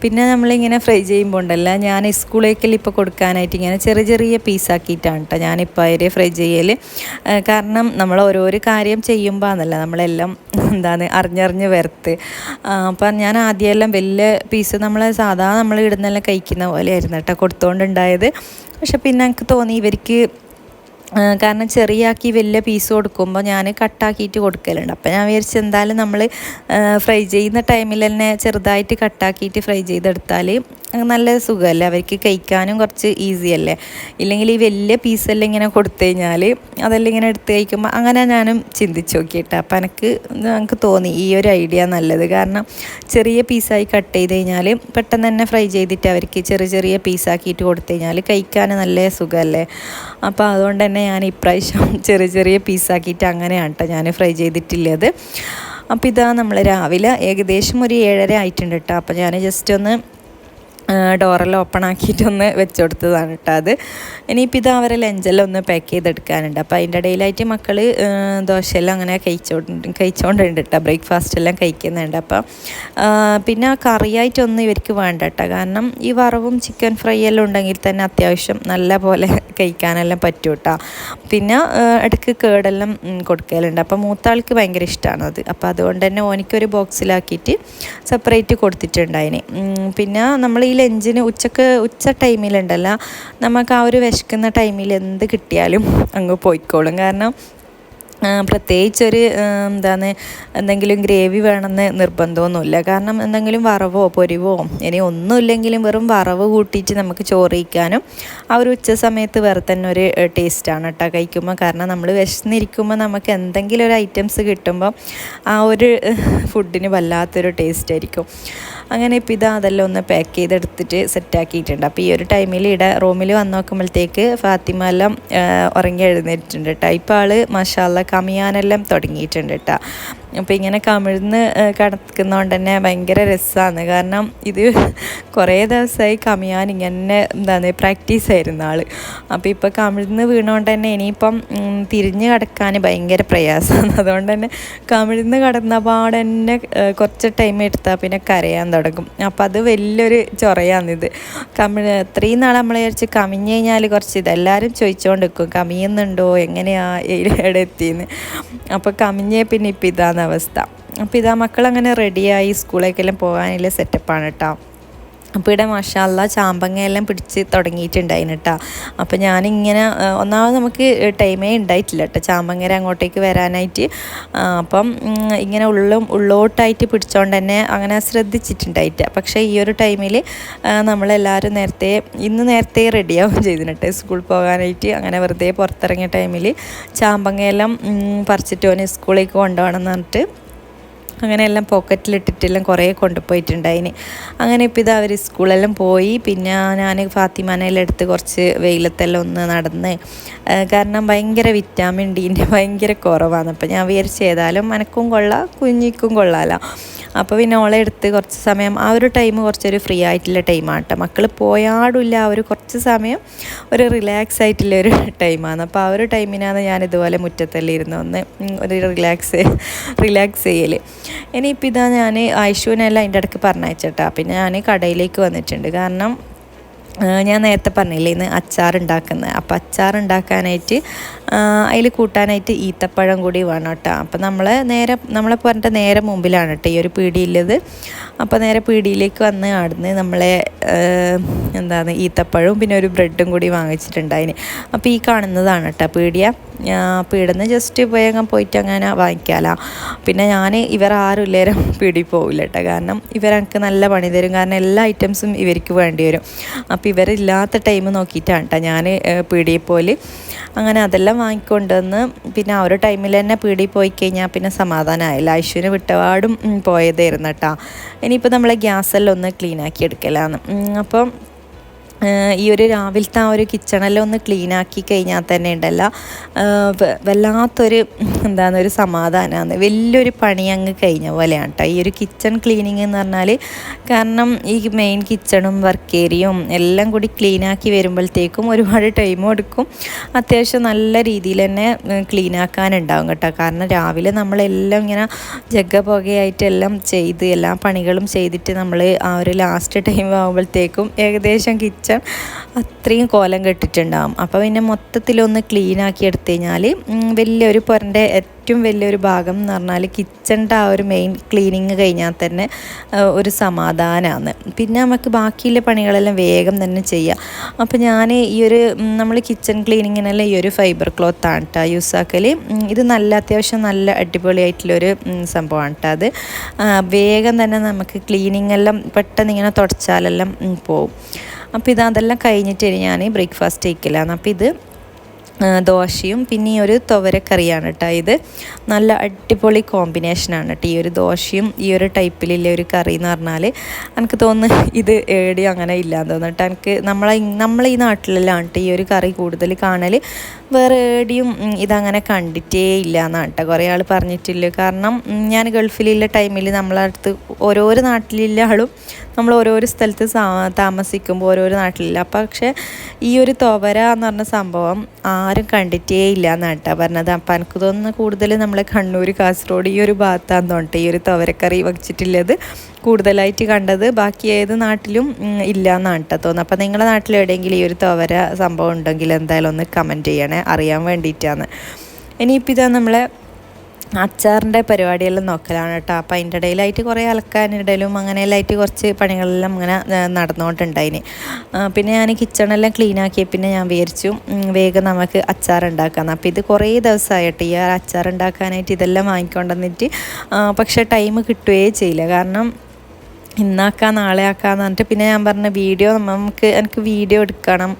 പിന്നെ നമ്മളിങ്ങനെ ഫ്രൈ ചെയ്യുമ്പോൾ ഉണ്ടല്ലോ ഞാൻ സ്കൂളിലേക്കെല്ലാം ഇപ്പോൾ കൊടുക്കാനായിട്ട് ഇങ്ങനെ ചെറിയ ചെറിയ പീസാക്കിയിട്ടാണ് കേട്ടോ ഞാനിപ്പോൾ അതിൽ ഫ്രൈ ചെയ്യൽ. കാരണം നമ്മൾ ഓരോരോ കാര്യം ചെയ്യുമ്പോൾ ആണല്ലോ നമ്മളെല്ലാം അറിഞ്ഞറിഞ്ഞ് വരത്ത്. അപ്പം ഞാൻ ആദ്യമെല്ലാം വലിയ പീസ് നമ്മൾ ഇടുന്നെല്ലാം കഴിക്കുന്ന പോലെയായിരുന്നു കേട്ടോ കൊടുത്തുകൊണ്ടുണ്ടായത്. പക്ഷെ പിന്നെ എനിക്ക് തോന്നി ഇവർക്ക് കാരണം ചെറിയാക്കി വലിയ പീസ് കൊടുക്കുമ്പോൾ ഞാൻ കട്ടാക്കിയിട്ട് കൊടുക്കലുണ്ട്. അപ്പോൾ ഞാൻ വിചാരിച്ചു എന്തായാലും നമ്മൾ ഫ്രൈ ചെയ്യുന്ന ടൈമിൽ തന്നെ ചെറുതായിട്ട് കട്ടാക്കിയിട്ട് ഫ്രൈ ചെയ്തെടുത്താൽ നല്ല സുഖമല്ലേ, അവർക്ക് കഴിക്കാനും കുറച്ച് ഈസി അല്ലേ. ഇല്ലെങ്കിൽ ഈ വലിയ പീസെല്ലാം ഇങ്ങനെ കൊടുത്തു കഴിഞ്ഞാൽ അതെല്ലാം ഇങ്ങനെ എടുത്ത് കഴിക്കുമ്പോൾ അങ്ങനെ ഞാനും ചിന്തിച്ച് നോക്കിയിട്ട്. അപ്പോൾ എനിക്ക് തോന്നി ഈ ഒരു ഐഡിയ നല്ലത്. കാരണം ചെറിയ പീസായി കട്ട് ചെയ്ത് കഴിഞ്ഞാൽ പെട്ടെന്ന് തന്നെ ഫ്രൈ ചെയ്തിട്ട് അവർക്ക് ചെറിയ ചെറിയ പീസാക്കിയിട്ട് കൊടുത്തു കഴിഞ്ഞാൽ കഴിക്കാൻ നല്ല സുഖമല്ലേ. അപ്പോൾ അതുകൊണ്ട് തന്നെ ഞാൻ ഇപ്രാവശ്യം ചെറിയ ചെറിയ പീസാക്കിയിട്ട് അങ്ങനെയാണ് കേട്ടോ ഞാൻ ഫ്രൈ ചെയ്തിട്ടുള്ളത്. അപ്പോൾ ഇതാ നമ്മൾ രാവിലെ ഏകദേശം ഒരു 7:30 ആയിട്ടുണ്ട് കേട്ടോ. അപ്പോൾ ഞാൻ ജസ്റ്റ് ഒന്ന് ഡോറെല്ലാം ഓപ്പൺ ആക്കിയിട്ടൊന്ന് വെച്ച് കൊടുത്തതാണ് കേട്ടോ അത്. ഇനിയിപ്പോൾ ഇത് അവരെ ലഞ്ചെല്ലാം ഒന്ന് പാക്ക് ചെയ്തെടുക്കാനുണ്ട്. അപ്പോൾ അതിൻ്റെ ഇടയിലായിട്ട് മക്കൾ ദോശയെല്ലാം അങ്ങനെ കഴിച്ചുകൊണ്ടുണ്ട് കേട്ടോ, ബ്രേക്ക്ഫാസ്റ്റ് എല്ലാം കഴിക്കുന്നുണ്ട്. അപ്പം പിന്നെ കറിയായിട്ടൊന്നും ഇവർക്ക് വേണ്ട കേട്ടോ, കാരണം ഈ വറവും ചിക്കൻ ഫ്രൈ എല്ലാം ഉണ്ടെങ്കിൽ തന്നെ അത്യാവശ്യം നല്ല പോലെ കഴിക്കാനെല്ലാം പറ്റും കേട്ടോ. പിന്നെ ഇടയ്ക്ക് കേടെല്ലാം കൊടുക്കലുണ്ട്. അപ്പോൾ മൂത്താൾക്ക് ഭയങ്കര ഇഷ്ടമാണത്. അപ്പോൾ അതുകൊണ്ട് തന്നെ ഓനിക്കൊരു ബോക്സിലാക്കിയിട്ട് സെപ്പറേറ്റ് കൊടുത്തിട്ടുണ്ടായിന്. പിന്നെ നമ്മൾ ഈ ലഞ്ചിന് ഉച്ച ടൈമിലുണ്ടല്ലോ, നമുക്ക് ആ ഒരു വിശക്കുന്ന ടൈമിൽ എന്ത് കിട്ടിയാലും അങ്ങ് പോയിക്കോളും. കാരണം പ്രത്യേകിച്ചൊരു എന്തെങ്കിലും ഗ്രേവി വേണമെന്ന് നിർബന്ധമൊന്നുമില്ല. കാരണം എന്തെങ്കിലും വറവോ പൊരിവോ ഇനി ഒന്നുമില്ലെങ്കിലും വെറും വറവ് കൂട്ടിയിട്ട് നമുക്ക് ചോറ് കഴിക്കാനും ആ ഒരു ഉച്ച സമയത്ത് വേറെ തന്നെ ഒരു ടേസ്റ്റാണ് കേട്ടോ കഴിക്കുമ്പോൾ. കാരണം നമ്മൾ വിശന്നിരിക്കുമ്പോൾ നമുക്ക് എന്തെങ്കിലും ഒരു ഐറ്റംസ് കിട്ടുമ്പോൾ ആ ഒരു ഫുഡിന് വല്ലാത്തൊരു ടേസ്റ്റ് ആയിരിക്കും. അങ്ങനെ ഇപ്പോൾ ഇതാ അതെല്ലാം ഒന്ന് പാക്ക് ചെയ്തെടുത്തിട്ട് സെറ്റാക്കിയിട്ടുണ്ട്. അപ്പോൾ ഈ ഒരു ടൈമിൽ ഇവിടെ റൂമിൽ വന്ന് നോക്കുമ്പോഴത്തേക്ക് ഫാത്തിമ എല്ലാം ഉറങ്ങി എഴുന്നേറ്റിട്ടുണ്ട് കേട്ടോ. ഇപ്പോൾ ആൾ മാഷാഅല്ലാ കമിയാനെല്ലാം തുടങ്ങിയിട്ടുണ്ട് കേട്ടോ. അപ്പോൾ ഇങ്ങനെ കമിഴ്ന്ന് കിടക്കുന്നതുകൊണ്ട് തന്നെ ഭയങ്കര രസമാണ്. കാരണം ഇത് കുറേ ദിവസമായി കമിയാൻ ഇങ്ങനെ പ്രാക്ടീസ് ആയിരുന്നു ആൾ. അപ്പോൾ ഇപ്പോൾ കമിഴ്ന്ന് വീണുകൊണ്ട് തന്നെ ഇനിയിപ്പം തിരിഞ്ഞ് കിടക്കാൻ ഭയങ്കര പ്രയാസമാണ്. അതുകൊണ്ട് തന്നെ കമിഴ്ന്ന് കിടന്ന പാടെ തന്നെ കുറച്ച് ടൈം എടുത്താൽ പിന്നെ കരയാൻ തുടങ്ങും. അപ്പോൾ അത് വലിയൊരു ചൊറയാണിത്. ഇത്രയും നാൾ നമ്മൾ വിചാരിച്ച് കമിഞ്ഞ് കഴിഞ്ഞാൽ കുറച്ച് ഇതെല്ലാവരും ചോദിച്ചുകൊണ്ട് നിൽക്കും, കമിയുന്നുണ്ടോ, എങ്ങനെയാണ് എവിടെ എത്തിയെന്ന്. അപ്പോൾ കമിഞ്ഞേ പിന്നെ ഇപ്പം ഇതാണ് അവസ്ഥ. അപ്പോൾ ഇതാ മക്കളങ്ങനെ റെഡിയായി സ്കൂളിലേക്കെല്ലാം പോകാനുള്ള സെറ്റപ്പാണ് കേട്ടോ. അപ്പോൾ ഇവിടെ മാഷാഅല്ലാ ചാമ്പങ്ങയെല്ലാം പിടിച്ച് തുടങ്ങിയിട്ടുണ്ടായിന് കേട്ടോ. അപ്പോൾ ഞാനിങ്ങനെ ഒന്നാമത് നമുക്ക് ടൈമേ ഉണ്ടായിട്ടില്ല കേട്ടോ ചാമ്പങ്ങര അങ്ങോട്ടേക്ക് വരാനായിട്ട്. അപ്പം ഇങ്ങനെ ഉള്ളോട്ടായിട്ട് പിടിച്ചോണ്ട് തന്നെ അങ്ങനെ ശ്രദ്ധിച്ചിട്ടുണ്ടായിട്ട്. പക്ഷേ ഈ ഒരു ടൈമിൽ നമ്മളെല്ലാവരും ഇന്ന് നേരത്തെ റെഡിയാവും ചെയ്തിട്ട് സ്കൂളിൽ പോകാനായിട്ട്. അങ്ങനെ വെറുതെ പുറത്തിറങ്ങിയ ടൈമിൽ ചാമ്പങ്ങയെല്ലാം പറിച്ചിട്ട് ഓന് സ്കൂളിലേക്ക് കൊണ്ടുപോകണം എന്ന് പറഞ്ഞിട്ട് അങ്ങനെയെല്ലാം പോക്കറ്റിലിട്ടിട്ടെല്ലാം കുറേ കൊണ്ടുപോയിട്ടുണ്ടായിന്. അങ്ങനെ ഇപ്പോൾ ഇത് അവർ സ്കൂളെല്ലാം പോയി. പിന്നെ ഞാൻ ഫാത്തിമാനെല്ലാം എടുത്ത് കുറച്ച് വെയിലത്തെല്ലാം ഒന്ന് നടന്ന്, കാരണം ഭയങ്കര വിറ്റാമിൻ ഡിൻ്റെ ഭയങ്കര കുറവാണ്. അപ്പോൾ ഞാൻ വിചാരിച്ച് ഏതായാലും മനക്കും കൊള്ളാം കുഞ്ഞിക്കും കൊള്ളാമല്ലോ. അപ്പോൾ പിന്നെ ഓളെ എടുത്ത് കുറച്ച് സമയം ആ ഒരു ടൈം കുറച്ചൊരു ഫ്രീ ആയിട്ടുള്ള ടൈമാണ് കേട്ടോ. മക്കൾ പോയാടില്ല, ആ ഒരു കുറച്ച് സമയം ഒരു റിലാക്സ് ആയിട്ടുള്ള ഒരു ടൈമാണ്. അപ്പോൾ ആ ഒരു ടൈമിനാണ് ഞാൻ ഇതുപോലെ മുറ്റത്തെല്ലാം ഇരുന്ന് ഒന്ന് ഒരു റിലാക്സ് ചെയ്യൽ. ഇനിയിപ്പോൾ ഇതാ ഞാൻ ഐഷുവിനെല്ലാം അതിൻ്റെ ഇടയ്ക്ക് പറഞ്ഞയച്ചേട്ടാ. പിന്നെ ഞാൻ കടയിലേക്ക് വന്നിട്ടുണ്ട്. കാരണം ഞാൻ നേരത്തെ പറഞ്ഞില്ലേ ഇന്ന് അച്ചാറുണ്ടാക്കുന്നത്. അപ്പോൾ അച്ചാറുണ്ടാക്കാനായിട്ട് അതിൽ കൂട്ടാനായിട്ട് ഈത്തപ്പഴം കൂടി വേണം കേട്ടോ. അപ്പോൾ നമ്മളെ പറഞ്ഞിട്ട് നേരെ മുമ്പിലാണ് കേട്ടോ ഈ ഒരു പീടിയുള്ളത്. അപ്പോൾ നേരെ പീടിയിലേക്ക് വന്ന് ആടുന്ന് നമ്മളെ ഈത്തപ്പഴവും പിന്നെ ഒരു ബ്രെഡും കൂടി വാങ്ങിച്ചിട്ടുണ്ടായിന്. അപ്പോൾ ഈ കാണുന്നതാണ് കേട്ടോ പീടിന്ന് ജസ്റ്റ് വേഗം പോയിട്ട് അങ്ങനെ വാങ്ങിക്കാമല്ലോ. പിന്നെ ഞാൻ ആരും ഇല്ലേരം പീടി പോവില്ല കേട്ടോ. കാരണം ഇവരെനിക്ക് നല്ല പണി തരും. കാരണം എല്ലാ ഐറ്റംസും ഇവർക്ക് വേണ്ടി വരും. അപ്പോൾ ഇവരില്ലാത്ത ടൈം നോക്കിയിട്ടാണ് കേട്ടോ ഞാൻ പീടിയിൽ പോല്. അങ്ങനെ അതെല്ലാം വാങ്ങിക്കൊണ്ടുവന്ന് പിന്നെ ആ ഒരു ടൈമിൽ തന്നെ പീടിയിൽ പോയി കഴിഞ്ഞാൽ പിന്നെ സമാധാനമായില്ല. ഐശ്വര്യ വിട്ടപാടും പോയതായിരുന്നു കേട്ടോ. ഇനിയിപ്പോൾ നമ്മളെ ഗ്യാസെല്ലാം ഒന്ന് ക്ലീൻ ആക്കി എടുക്കലാണ്. അപ്പം ഈ ഒരു രാവിലത്തെ ആ ഒരു കിച്ചണെല്ലാം ഒന്ന് ക്ലീനാക്കി കഴിഞ്ഞാൽ തന്നെ ഉണ്ടല്ലോ വല്ലാത്തൊരു ഒരു സമാധാനമാണ്. വലിയൊരു പണി അങ്ങ് കഴിഞ്ഞ പോലെയാണ് കേട്ടോ ഈ ഒരു കിച്ചൺ ക്ലീനിങ് എന്ന് പറഞ്ഞാൽ. കാരണം ഈ മെയിൻ കിച്ചണും വർക്ക് ഏരിയയും എല്ലാം കൂടി ക്ലീനാക്കി വരുമ്പോഴത്തേക്കും ഒരുപാട് ടൈമും എടുക്കും. അത്യാവശ്യം നല്ല രീതിയിൽ തന്നെ ക്ലീനാക്കാനുണ്ടാവും കേട്ടോ. കാരണം രാവിലെ നമ്മളെല്ലാം ഇങ്ങനെ പുകയായിട്ടെല്ലാം ചെയ്ത് എല്ലാ പണികളും ചെയ്തിട്ട് നമ്മൾ ആ ഒരു ലാസ്റ്റ് ടൈം ആകുമ്പോഴത്തേക്കും ഏകദേശം കിച്ചൺ അത്രയും കോലം കെട്ടിട്ടുണ്ടാകും. അപ്പോൾ പിന്നെ മൊത്തത്തിലൊന്ന് ക്ലീൻ ആക്കി എടുത്തു കഴിഞ്ഞാൽ വലിയൊരു പുരൻ്റെ ഏറ്റവും വലിയൊരു ഭാഗം എന്ന് പറഞ്ഞാൽ കിച്ചണിൻ്റെ ആ ഒരു മെയിൻ ക്ലീനിങ് കഴിഞ്ഞാൽ തന്നെ ഒരു സമാധാനമാണ്. പിന്നെ നമുക്ക് ബാക്കിയുള്ള പണികളെല്ലാം വേഗം തന്നെ ചെയ്യാം. അപ്പോൾ ഞാൻ ഈ ഒരു നമ്മൾ കിച്ചൺ ക്ലീനിങ്ങിനെല്ലാം ഈ ഒരു ഫൈബർ ക്ലോത്താണ് കേട്ടോ യൂസ് ആക്കൽ. ഇത് അത്യാവശ്യം നല്ല അടിപൊളിയായിട്ടുള്ളൊരു സംഭവമാണ് കേട്ടോ. അത് വേഗം തന്നെ നമുക്ക് ക്ലീനിങ് എല്ലാം പെട്ടെന്ന് ഇങ്ങനെ തുടച്ചാലെല്ലാം പോവും. അപ്പോൾ അതെല്ലാം കഴിഞ്ഞിട്ട് ഞാൻ ബ്രേക്ക്ഫാസ്റ്റ് കഴിക്കലാണ്. അപ്പോൾ ഇത് ദോശയും പിന്നെ ഈ ഒരു തുവരക്കറിയാണ് കേട്ടോ. ഇത് നല്ല അടിപൊളി കോമ്പിനേഷനാണ് കേട്ടോ. ഈ ഒരു ദോശയും ഈ ഒരു ടൈപ്പിലുള്ള ഒരു കറി എന്ന് പറഞ്ഞാൽ എനിക്ക് തോന്നുന്നു ഇത് ഏടിയും അങ്ങനെ ഇല്ലയെന്ന് തോന്നുന്നു കേട്ടോ. എനിക്ക് നമ്മളെ ഈ നാട്ടിലെല്ലാം കേട്ടോ ഈ ഒരു കറി കൂടുതൽ കാണൽ. വേറെ ഏടിയും ഇതങ്ങനെ കണ്ടിട്ടേ ഇല്ല എന്നാണ് കേട്ടോ കുറേ ആൾ പറഞ്ഞിട്ടില്ല. കാരണം ഞാൻ ഗൾഫിലുള്ള ടൈമിൽ നമ്മളെ അടുത്ത് ഓരോരോ നാട്ടിലുള്ള ആളും നമ്മൾ ഓരോരോ സ്ഥലത്ത് താമസിക്കുമ്പോൾ ഓരോരോ നാട്ടിലില്ല. പക്ഷേ ഈ ഒരു തുവര എന്ന് പറഞ്ഞ സംഭവം ആരും കണ്ടിട്ടേ ഇല്ല എന്നാണ് കേട്ടോ പറഞ്ഞത്. അപ്പം എനിക്ക് തോന്നുന്നു കൂടുതൽ നമ്മളെ കണ്ണൂർ കാസർഗോഡ് ഈ ഒരു ഭാഗത്താന്ന് തോന്നട്ടെ ഈ ഒരു തുവരക്കറി വച്ചിട്ടുള്ളത് കൂടുതലായിട്ട് കണ്ടത്. ബാക്കി ഏത് നാട്ടിലും ഇല്ല എന്നാണ് കേട്ടോ തോന്നുന്നത്. അപ്പോൾ നിങ്ങളുടെ നാട്ടിൽ എവിടെയെങ്കിലും ഈ ഒരു തുവര സംഭവം ഉണ്ടെങ്കിൽ എന്തായാലും ഒന്ന് കമൻറ്റ് ചെയ്യണേ, അറിയാൻ വേണ്ടിയിട്ടാണ്. ഇനിയിപ്പോൾ നമ്മളെ അച്ചാറിൻ്റെ പരിപാടിയെല്ലാം നോക്കലാണ് കേട്ടോ. അപ്പോൾ അതിൻ്റെ ഇടയിലായിട്ട് കുറേ അലക്കാനിടയിലും അങ്ങനെയെല്ലാമായിട്ട് കുറച്ച് പണികളെല്ലാം അങ്ങനെ നടന്നുകൊണ്ടുണ്ടായിന്. പിന്നെ ഞാൻ കിച്ചണെല്ലാം ക്ലീൻ ആക്കിയ പിന്നെ ഞാൻ വിചാരിച്ചു വേഗം നമുക്ക് അച്ചാർ ഉണ്ടാക്കാമെന്ന്. അപ്പോൾ ഇത് കുറേ ദിവസമായിട്ട് ഈ അച്ചാർ ഉണ്ടാക്കാനായിട്ട് ഇതെല്ലാം വാങ്ങിക്കൊണ്ടുവന്നിട്ട് പക്ഷേ ടൈം കിട്ടുകയേ ചെയ്യില്ല. കാരണം ഇന്നാക്കാം നാളെ ആക്കാമെന്ന് പറഞ്ഞിട്ട് പിന്നെ ഞാൻ പറഞ്ഞ എനിക്ക് വീഡിയോ എടുക്കണം.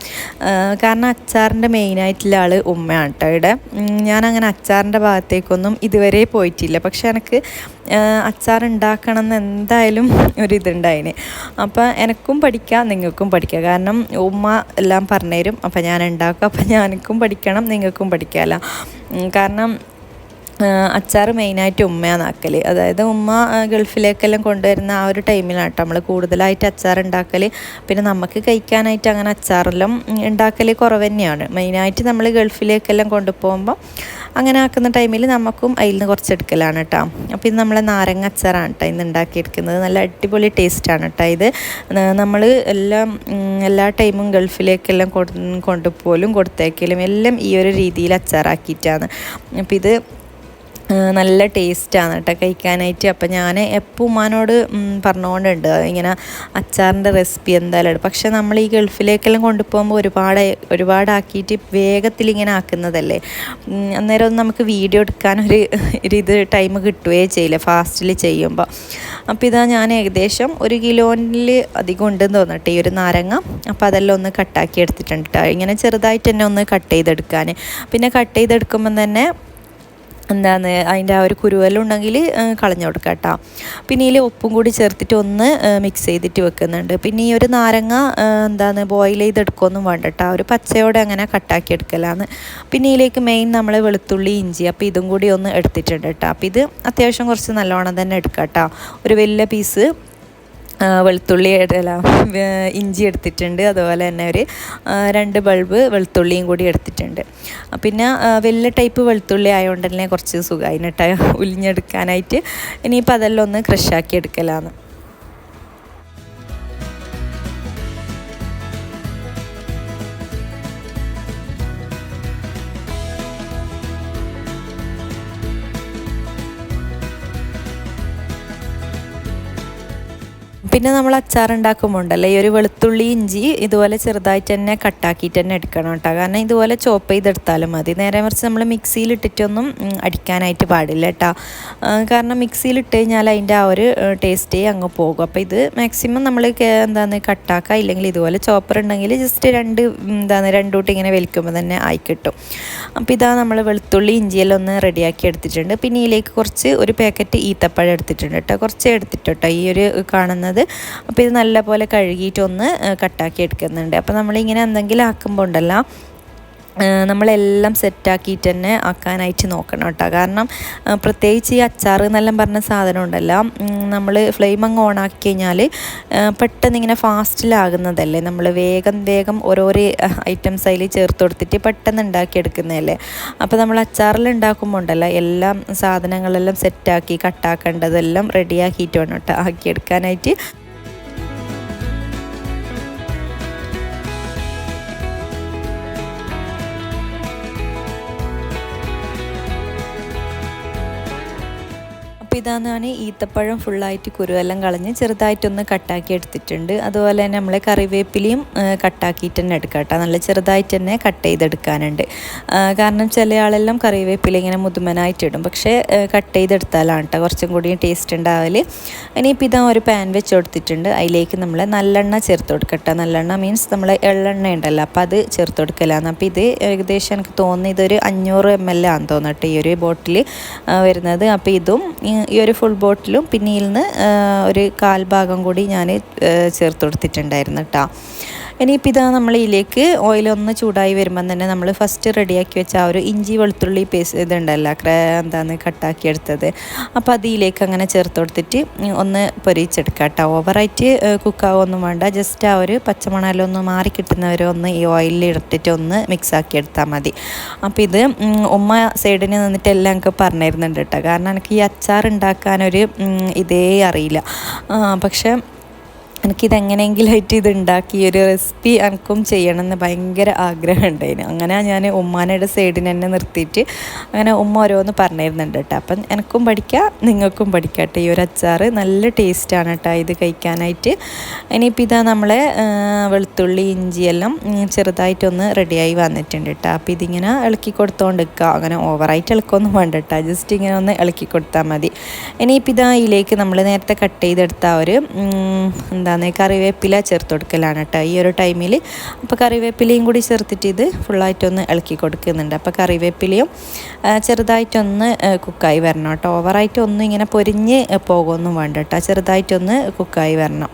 കാരണം അച്ചാറിൻ്റെ മെയിനായിട്ടുള്ള ആൾ ഉമ്മയാണ് കേട്ടോ ഇവിടെ. ഞാനങ്ങനെ അച്ചാറിൻ്റെ ഭാഗത്തേക്കൊന്നും ഇതുവരെ പോയിട്ടില്ല. പക്ഷെ എനിക്ക് അച്ചാർ ഉണ്ടാക്കണം എന്ന് എന്തായാലും ഒരിതുണ്ടായിന്. അപ്പോൾ എനിക്കും പഠിക്കാം നിങ്ങൾക്കും പഠിക്കാം. കാരണം ഉമ്മ എല്ലാം പറഞ്ഞുതരും. അപ്പോൾ ഞാൻ ഉണ്ടാക്കും. അപ്പോൾ ഞാനിക്കും പഠിക്കണം നിങ്ങൾക്കും പഠിക്കാമല്ലോ. കാരണം അച്ചാർ മെയിനായിട്ട് ഉമ്മയാണ് ആക്കൽ. അതായത് ഉമ്മ ഗൾഫിലേക്കെല്ലാം കൊണ്ടുവരുന്ന ആ ഒരു ടൈമിലാണ് കേട്ടോ നമ്മൾ കൂടുതലായിട്ട് അച്ചാർ ഉണ്ടാക്കൽ. പിന്നെ നമുക്ക് കഴിക്കാനായിട്ട് അങ്ങനെ അച്ചാറെല്ലാം ഉണ്ടാക്കൽ കുറവ് തന്നെയാണ്. മെയിനായിട്ട് നമ്മൾ ഗൾഫിലേക്കെല്ലാം കൊണ്ടുപോകുമ്പോൾ അങ്ങനെ ആക്കുന്ന ടൈമിൽ നമുക്കും അതിൽ നിന്ന് കുറച്ചെടുക്കലാണ് കേട്ടോ. അപ്പോൾ ഇത് നമ്മളെ നാരങ്ങ അച്ചാറാണ് കേട്ടോ ഇന്ന് ഉണ്ടാക്കിയെടുക്കുന്നത്. നല്ല അടിപൊളി ടേസ്റ്റാണ് കേട്ടോ. ഇത് നമ്മൾ എല്ലാ ടൈമും ഗൾഫിലേക്കെല്ലാം കൊണ്ടുപോലും കൊടുത്തേക്കലും എല്ലാം ഈ ഒരു രീതിയിൽ അച്ചാറാക്കിയിട്ടാണ്. അപ്പോൾ ഇത് നല്ല ടേസ്റ്റാണ് കേട്ടോ കഴിക്കാനായിട്ട്. അപ്പം ഞാൻ എപ്പോൾ ഉമ്മാനോട് പറഞ്ഞുകൊണ്ടുണ്ട് ഇങ്ങനെ അച്ചാറിൻ്റെ റെസിപ്പി എന്തായാലും ഇടും. പക്ഷേ നമ്മൾ ഈ ഗൾഫിലേക്കെല്ലാം കൊണ്ടുപോകുമ്പോൾ ഒരുപാടാക്കിയിട്ട് വേഗത്തിൽ ഇങ്ങനെ ആക്കുന്നതല്ലേ, അന്നേരം ഒന്നും നമുക്ക് വീഡിയോ എടുക്കാനൊരു ഇത് ടൈം കിട്ടുകയേ ചെയ്യില്ല ഫാസ്റ്റിൽ ചെയ്യുമ്പോൾ. അപ്പോൾ ഞാൻ ഏകദേശം 1 കിലോയിൽ അധികം ഉണ്ടെന്ന് തോന്നട്ടെ ഈ ഒരു നാരങ്ങ. അപ്പോൾ അതെല്ലാം ഒന്ന് കട്ടാക്കി എടുത്തിട്ടുണ്ട് കേട്ടോ. ഇങ്ങനെ ചെറുതായിട്ട് തന്നെ ഒന്ന് കട്ട് ചെയ്തെടുക്കാൻ. പിന്നെ കട്ട് ചെയ്തെടുക്കുമ്പം തന്നെ അതിൻ്റെ ആ ഒരു കുരുവെല്ലാം ഉണ്ടെങ്കിൽ കളഞ്ഞു കൊടുക്കാം കേട്ടോ. പിന്നെ ഇതിൽ ഉപ്പും കൂടി ചേർത്തിട്ട് ഒന്ന് മിക്സ് ചെയ്തിട്ട് വെക്കുന്നുണ്ട്. പിന്നെ ഈ ഒരു നാരങ്ങ ബോയിൽ ചെയ്തെടുക്കുകയൊന്നും വേണ്ട കേട്ടോ. ഒരു പച്ചയോടെ അങ്ങനെ കട്ടാക്കി എടുക്കലാണ്. പിന്നെ ഇതിലേക്ക് മെയിൻ നമ്മൾ വെളുത്തുള്ളി ഇഞ്ചി അപ്പോൾ ഇതും കൂടി ഒന്ന് എടുത്തിട്ടുണ്ട് കേട്ടോ. അപ്പോൾ ഇത് അത്യാവശ്യം കുറച്ച് നല്ലോണം തന്നെ എടുക്കാം കേട്ടോ. ഒരു വലിയ പീസ് വെളുത്തുള്ളി ഇഞ്ചി എടുത്തിട്ടുണ്ട്. അതുപോലെ തന്നെ ഒരു 2 ബൾബ് വെളുത്തുള്ളിയും കൂടി എടുത്തിട്ടുണ്ട്. പിന്നെ വലിയ ടൈപ്പ് വെളുത്തുള്ളി ആയതുകൊണ്ട് തന്നെ കുറച്ച് സുഖമായി കേട്ടോ ഉലിഞ്ഞെടുക്കാനായിട്ട്. ഇനിയിപ്പോൾ അതെല്ലാം ഒന്ന് ക്രഷാക്കി എടുക്കലാണ്. പിന്നെ നമ്മൾ അച്ചാർ ഉണ്ടാക്കുമ്പോൾ ഉണ്ടല്ലോ ഈ ഒരു വെളുത്തുള്ളി ഇഞ്ചി ഇതുപോലെ ചെറുതായിട്ട് തന്നെ കട്ടാക്കിയിട്ട് തന്നെ എടുക്കണം കേട്ടോ. കാരണം ഇതുപോലെ ചോപ്പ് ചെയ്തെടുത്താലും മതി. നേരെ മറിച്ച് നമ്മൾ മിക്സിയിലിട്ടിട്ടൊന്നും അടിക്കാനായിട്ട് പാടില്ല കേട്ടോ. കാരണം മിക്സിയിലിട്ട് കഴിഞ്ഞാൽ അതിൻ്റെ ആ ഒരു ടേസ്റ്റേ അങ്ങ് പോകും. അപ്പോൾ ഇത് മാക്സിമം നമ്മൾ കട്ടാക്കുക. ഇല്ലെങ്കിൽ ഇതുപോലെ ചോപ്പർ ഉണ്ടെങ്കിൽ ജസ്റ്റ് രണ്ടൂട്ട് ഇങ്ങനെ വലിക്കുമ്പോൾ തന്നെ ആയി കിട്ടും. അപ്പോൾ നമ്മൾ വെളുത്തുള്ളി ഇഞ്ചിയെല്ലാം ഒന്ന് റെഡിയാക്കി എടുത്തിട്ടുണ്ട്. പിന്നെ ഇതിലേക്ക് ഒരു പാക്കറ്റ് ഈത്തപ്പഴം എടുത്തിട്ടുണ്ട് കേട്ടോ. കുറച്ചേ എടുത്തിട്ടോ ഈ ഒരു കാണുന്നത്. അപ്പോൾ ഇത് നല്ലപോലെ കഴുകിയിട്ടൊന്ന് കട്ടാക്കി എടുക്കുന്നുണ്ട്. അപ്പോൾ നമ്മളിങ്ങനെ എന്തെങ്കിലും ആക്കുമ്പോൾ ഉണ്ടല്ലോ നമ്മളെല്ലാം സെറ്റാക്കിയിട്ട് തന്നെ ആക്കാനായിട്ട് നോക്കണം കേട്ടോ. കാരണം പ്രത്യേകിച്ച് ഈ അച്ചാർ എന്നെല്ലാം പറഞ്ഞ സാധനം ഉണ്ടല്ലോ, നമ്മൾ ഫ്ലെയിം അങ്ങ് ഓണാക്കി കഴിഞ്ഞാൽ പെട്ടെന്ന് ഇങ്ങനെ ഫാസ്റ്റിലാകുന്നതല്ലേ. നമ്മൾ വേഗം ഓരോരോ ഐറ്റംസ് അതിൽ ചേർത്ത് കൊടുത്തിട്ട് പെട്ടെന്ന് ഉണ്ടാക്കിയെടുക്കുന്നതല്ലേ. അപ്പോൾ നമ്മൾ അച്ചാറിൽ ഉണ്ടാക്കുമ്പോൾ ഉണ്ടല്ലോ എല്ലാം സാധനങ്ങളെല്ലാം സെറ്റാക്കി കട്ടാക്കേണ്ടതെല്ലാം റെഡിയാക്കിയിട്ട് വേണം കേട്ടോ ആക്കിയെടുക്കാനായിട്ട്. അപ്പോൾ ഇതാണ് ഈത്തപ്പഴം ഫുള്ളായിട്ട് കുരുവെല്ലാം കളഞ്ഞ് ചെറുതായിട്ടൊന്ന് കട്ടാക്കി എടുത്തിട്ടുണ്ട്. അതുപോലെ തന്നെ നമ്മളെ കറിവേപ്പിലയും കട്ടാക്കിയിട്ട് തന്നെ എടുക്കാം കേട്ടോ. നല്ല ചെറുതായിട്ട് തന്നെ കട്ട് ചെയ്തെടുക്കാനുണ്ട്. കാരണം ചില ആളെല്ലാം കറിവേപ്പില ഇങ്ങനെ മുതുമനായിട്ടിടും, പക്ഷേ കട്ട് ചെയ്തെടുത്താലാണ് കേട്ടോ കുറച്ചും കൂടി ടേസ്റ്റ് ഉണ്ടാവൽ. ഇനിയിപ്പോൾ ഇതാ ഒരു പാൻ വെച്ച് കൊടുത്തിട്ടുണ്ട്. അതിലേക്ക് നമ്മൾ നല്ലെണ്ണ ചേർത്ത് കൊടുക്കട്ടെ. നല്ലെണ്ണ മീൻസ് നമ്മൾ എള്ളെണ്ണ ഉണ്ടല്ലോ, അപ്പോൾ അത് ചേർത്ത് കൊടുക്കലാണ്. അപ്പോൾ ഇത് ഏകദേശം എനിക്ക് തോന്നുന്നു ഇതൊരു 500 ml ആണെന്ന് തോന്നട്ടെ ഈ ഒരു ബോട്ടിൽ വരുന്നത്. അപ്പോൾ ഇതും ഈ ഒരു ഫുൾ ബോട്ടിലും പിന്നെ ഇതിൽ ഒരു 1/4 ഭാഗം കൂടി ഞാൻ ചേർത്ത് കൊടുത്തിട്ടുണ്ടായിരുന്നു കേട്ടോ. ഇനിയിപ്പോൾ ഇതാ നമ്മൾ ഇതിലേക്ക് ഓയിലൊന്ന് ചൂടായി വരുമ്പം തന്നെ നമ്മൾ ഫസ്റ്റ് റെഡിയാക്കി വെച്ച ആ ഒരു ഇഞ്ചി വെളുത്തുള്ളി പേസ്റ്റ് ഇതുണ്ടല്ലോ കട്ടാക്കി എടുത്തത്, അപ്പോൾ അതിലേക്ക് അങ്ങനെ ചേർത്ത് കൊടുത്തിട്ട് ഒന്ന് പൊരിച്ചെടുക്കുക കേട്ടോ. ഓവറായിട്ട് കുക്കാവൊന്നും വേണ്ട, ജസ്റ്റ് ആ ഒരു പച്ചമണലൊന്ന് മാറി കിട്ടുന്നവരെ ഒന്ന് ഈ ഓയിലിൽ ഇട്ടിട്ട് ഒന്ന് മിക്സാക്കി എടുത്താൽ മതി. അപ്പോൾ ഇത് ഉമ്മ സൈഡിന് നിന്നിട്ട് എല്ലാം എനിക്ക് പറഞ്ഞിരുന്നുണ്ട് കേട്ടോ. കാരണം എനിക്ക് ഈ അച്ചാർ ഉണ്ടാക്കാനൊരു ഇതേ അറിയില്ല, പക്ഷേ എനിക്കിതെങ്ങനെയെങ്കിലായിട്ട് ഇത് ഉണ്ടാക്കി ഒരു റെസിപ്പി എനിക്കും ചെയ്യണമെന്ന് ഭയങ്കര ആഗ്രഹം ഉണ്ടായിരുന്നു. അങ്ങനെ ഞാൻ ഉമ്മാനയുടെ സൈഡിന് തന്നെ നിർത്തിയിട്ട് അങ്ങനെ ഉമ്മ ഓരോന്ന് പറഞ്ഞിരുന്നുണ്ട് കേട്ടോ. അപ്പം എനിക്കും പഠിക്കാം, നിങ്ങൾക്കും പഠിക്കാം കേട്ടോ. ഈ ഒരു അച്ചാർ നല്ല ടേസ്റ്റാണ് കേട്ടോ ഇത് കഴിക്കാനായിട്ട്. ഇനിയിപ്പോൾ ഇതാ നമ്മളെ വെളുത്തുള്ളി ഇഞ്ചിയെല്ലാം ചെറുതായിട്ടൊന്ന് റെഡിയായി വന്നിട്ടുണ്ട് കേട്ടോ. അപ്പോൾ ഇതിങ്ങനെ ഇളക്കി കൊടുത്തോണ്ട് നിൽക്കുക, അങ്ങനെ ഓവറായിട്ട് ഇളക്കൊന്നും വേണ്ട കേട്ടോ, ജസ്റ്റ് ഇങ്ങനെ ഒന്ന് ഇളക്കി കൊടുത്താൽ മതി. ഇനിയിപ്പോൾ ഇതാ ഇതിലേക്ക് നമ്മൾ നേരത്തെ കട്ട് ചെയ്തെടുത്ത ഒരു കറിവേപ്പില ചേർത്ത് കൊടുക്കലാണ് കേട്ടോ ഈ ഒരു ടൈമിൽ. അപ്പോൾ കറിവേപ്പിലയും കൂടി ചേർത്തിട്ട് ഇത് ഫുള്ളായിട്ടൊന്ന് ഇളക്കി കൊടുക്കുന്നുണ്ട്. അപ്പോൾ കറിവേപ്പിലയും ചെറുതായിട്ടൊന്ന് കുക്കായി വരണം കേട്ടോ. ഓവറായിട്ടൊന്നും ഇങ്ങനെ പൊരിഞ്ഞ് പോകുമൊന്നും വേണ്ട കേട്ടോ, ചെറുതായിട്ടൊന്ന് കുക്കായി വരണം.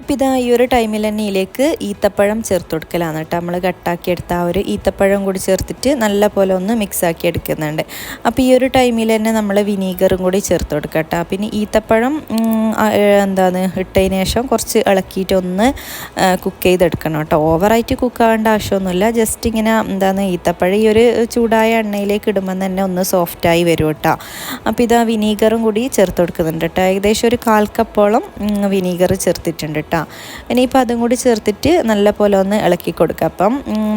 അപ്പോൾ ഇതാ ഈ ഒരു ടൈമിൽ തന്നെ ഇതിലേക്ക് ഈത്തപ്പഴം ചേർത്ത് കൊടുക്കലാണ് കേട്ടോ. നമ്മൾ കട്ടാക്കി എടുത്ത ആ ഒരു ഈത്തപ്പഴം കൂടി ചേർത്തിട്ട് നല്ല പോലെ ഒന്ന് മിക്സാക്കി എടുക്കുന്നുണ്ട്. അപ്പോൾ ഈ ഒരു ടൈമിൽ തന്നെ നമ്മൾ വിനീഗറും കൂടി ചേർത്ത് കൊടുക്കുക കേട്ടോ. പിന്നെ ഈത്തപ്പഴം ഇട്ടതിന് ശേഷം കുറച്ച് ഇളക്കിയിട്ട് ഒന്ന് കുക്ക് ചെയ്തെടുക്കണം കേട്ടോ. ഓവറായിട്ട് കുക്കാവേണ്ട ആവശ്യമൊന്നുമില്ല, ജസ്റ്റ് ഇങ്ങനെ ഈത്തപ്പഴം ഈ ഒരു ചൂടായ എണ്ണയിലേക്ക് ഇടുമ്പോൾ തന്നെ ഒന്ന് സോഫ്റ്റായി വരും കേട്ടോ. അപ്പോൾ ഇതാ വിനീഗറും കൂടി ചേർത്ത് കൊടുക്കുന്നുണ്ട് കേട്ടോ. ഏകദേശം ഒരു 1/4 കപ്പോളം വിനീഗർ ചേർത്തിട്ടുണ്ട് കേട്ടോ. ഇനിയിപ്പോൾ അതും കൂടി ചേർത്തിട്ട് നല്ല പോലെ ഒന്ന് ഇളക്കി കൊടുക്കുക. അപ്പം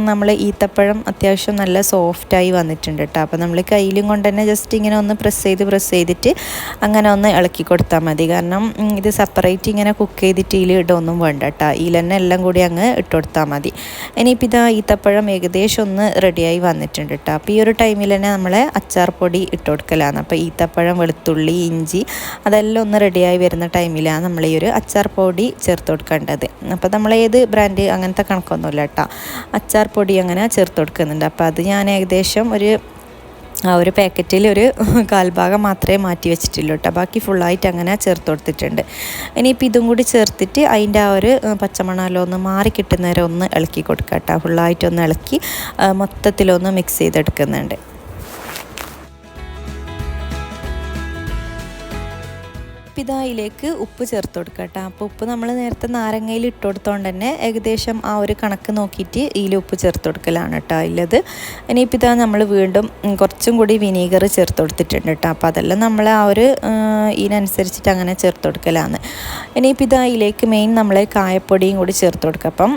നമ്മൾ ഈത്തപ്പഴം അത്യാവശ്യം നല്ല സോഫ്റ്റായി വന്നിട്ടുണ്ട് കേട്ടോ. അപ്പോൾ നമ്മൾ കയ്യിലും കൊണ്ട് തന്നെ ജസ്റ്റ് ഇങ്ങനെ ഒന്ന് പ്രസ് ചെയ്തിട്ട് അങ്ങനെ ഒന്ന് ഇളക്കി കൊടുത്താൽ മതി. കാരണം ഇത് സെപ്പറേറ്റ് ഇങ്ങനെ കുക്ക് ചെയ്തിട്ട് ഇതിൽ ഇടൊന്നും വേണ്ട കേട്ടോ, ഇതിൽ തന്നെ എല്ലാം കൂടി അങ്ങ് ഇട്ട് കൊടുത്താൽ മതി. ഇനിയിപ്പോൾ ഇതാ ഈത്തപ്പഴം ഏകദേശം ഒന്ന് റെഡിയായി വന്നിട്ടുണ്ട് കേട്ടോ. അപ്പോൾ ഈ ഒരു ടൈമിൽ തന്നെ നമ്മളെ അച്ചാർ പൊടി ഇട്ട് കൊടുക്കലാണ്. അപ്പോൾ ഈത്തപ്പഴം, വെളുത്തുള്ളി, ഇഞ്ചി അതെല്ലാം ഒന്ന് റെഡിയായി വരുന്ന ടൈമിലാണ് നമ്മൾ ഈ ഒരു അച്ചാർ പൊടി ചേർത്ത് കൊടുക്കേണ്ടത്. അപ്പോൾ നമ്മൾ ഏത് ബ്രാൻഡ് അങ്ങനത്തെ കണക്കൊന്നുമില്ല കേട്ടോ, അച്ചാർ പൊടി അങ്ങനെ ചേർത്ത് കൊടുക്കുന്നുണ്ട്. അപ്പോൾ അത് ഞാൻ ഏകദേശം ആ ഒരു പാക്കറ്റിൽ ഒരു 1/4 ഭാഗം മാത്രമേ മാറ്റി വെച്ചിട്ടുള്ളൂ കേട്ടോ, ബാക്കി ഫുള്ളായിട്ട് അങ്ങനെ ചേർത്ത് കൊടുത്തിട്ടുണ്ട്. ഇനിയിപ്പോൾ ഇതും കൂടി ചേർത്തിട്ട് അതിൻ്റെ ആ ഒരു പച്ചമണലോ ഒന്ന് മാറി കിട്ടുന്നവരെ ഒന്ന് ഇളക്കി കൊടുക്കുക കേട്ടോ. ഫുള്ളായിട്ടൊന്ന് ഇളക്കി മൊത്തത്തിലൊന്ന് മിക്സ് ചെയ്തെടുക്കുന്നുണ്ട്. ഇതായിലേക്ക് ഉപ്പ് ചേർത്ത് കൊടുക്കുക കേട്ടോ. അപ്പോൾ ഉപ്പ് നമ്മൾ നേരത്തെ നാരങ്ങയിൽ ഇട്ട് കൊടുത്തോണ്ട് തന്നെ ഏകദേശം ആ ഒരു കണക്ക് നോക്കിയിട്ട് ഇതിൽ ഉപ്പ് ചേർത്ത് കൊടുക്കലാണ് കേട്ടോ ഉള്ളത്. ഇനിയിപ്പോൾ ഇതാ നമ്മൾ വീണ്ടും കുറച്ചും കൂടി വിനീഗർ ചേർത്ത് കൊടുത്തിട്ടുണ്ട് കേട്ടോ. അപ്പോൾ അതെല്ലാം നമ്മൾ ആ ഒരു ഇതിനനുസരിച്ചിട്ട് അങ്ങനെ ചേർത്ത് കൊടുക്കലാണ്. ഇനിയിപ്പോൾ ഇതായിലേക്ക് മെയിൻ നമ്മൾ കായപ്പൊടിയും കൂടി ചേർത്ത് കൊടുക്കുക. അപ്പം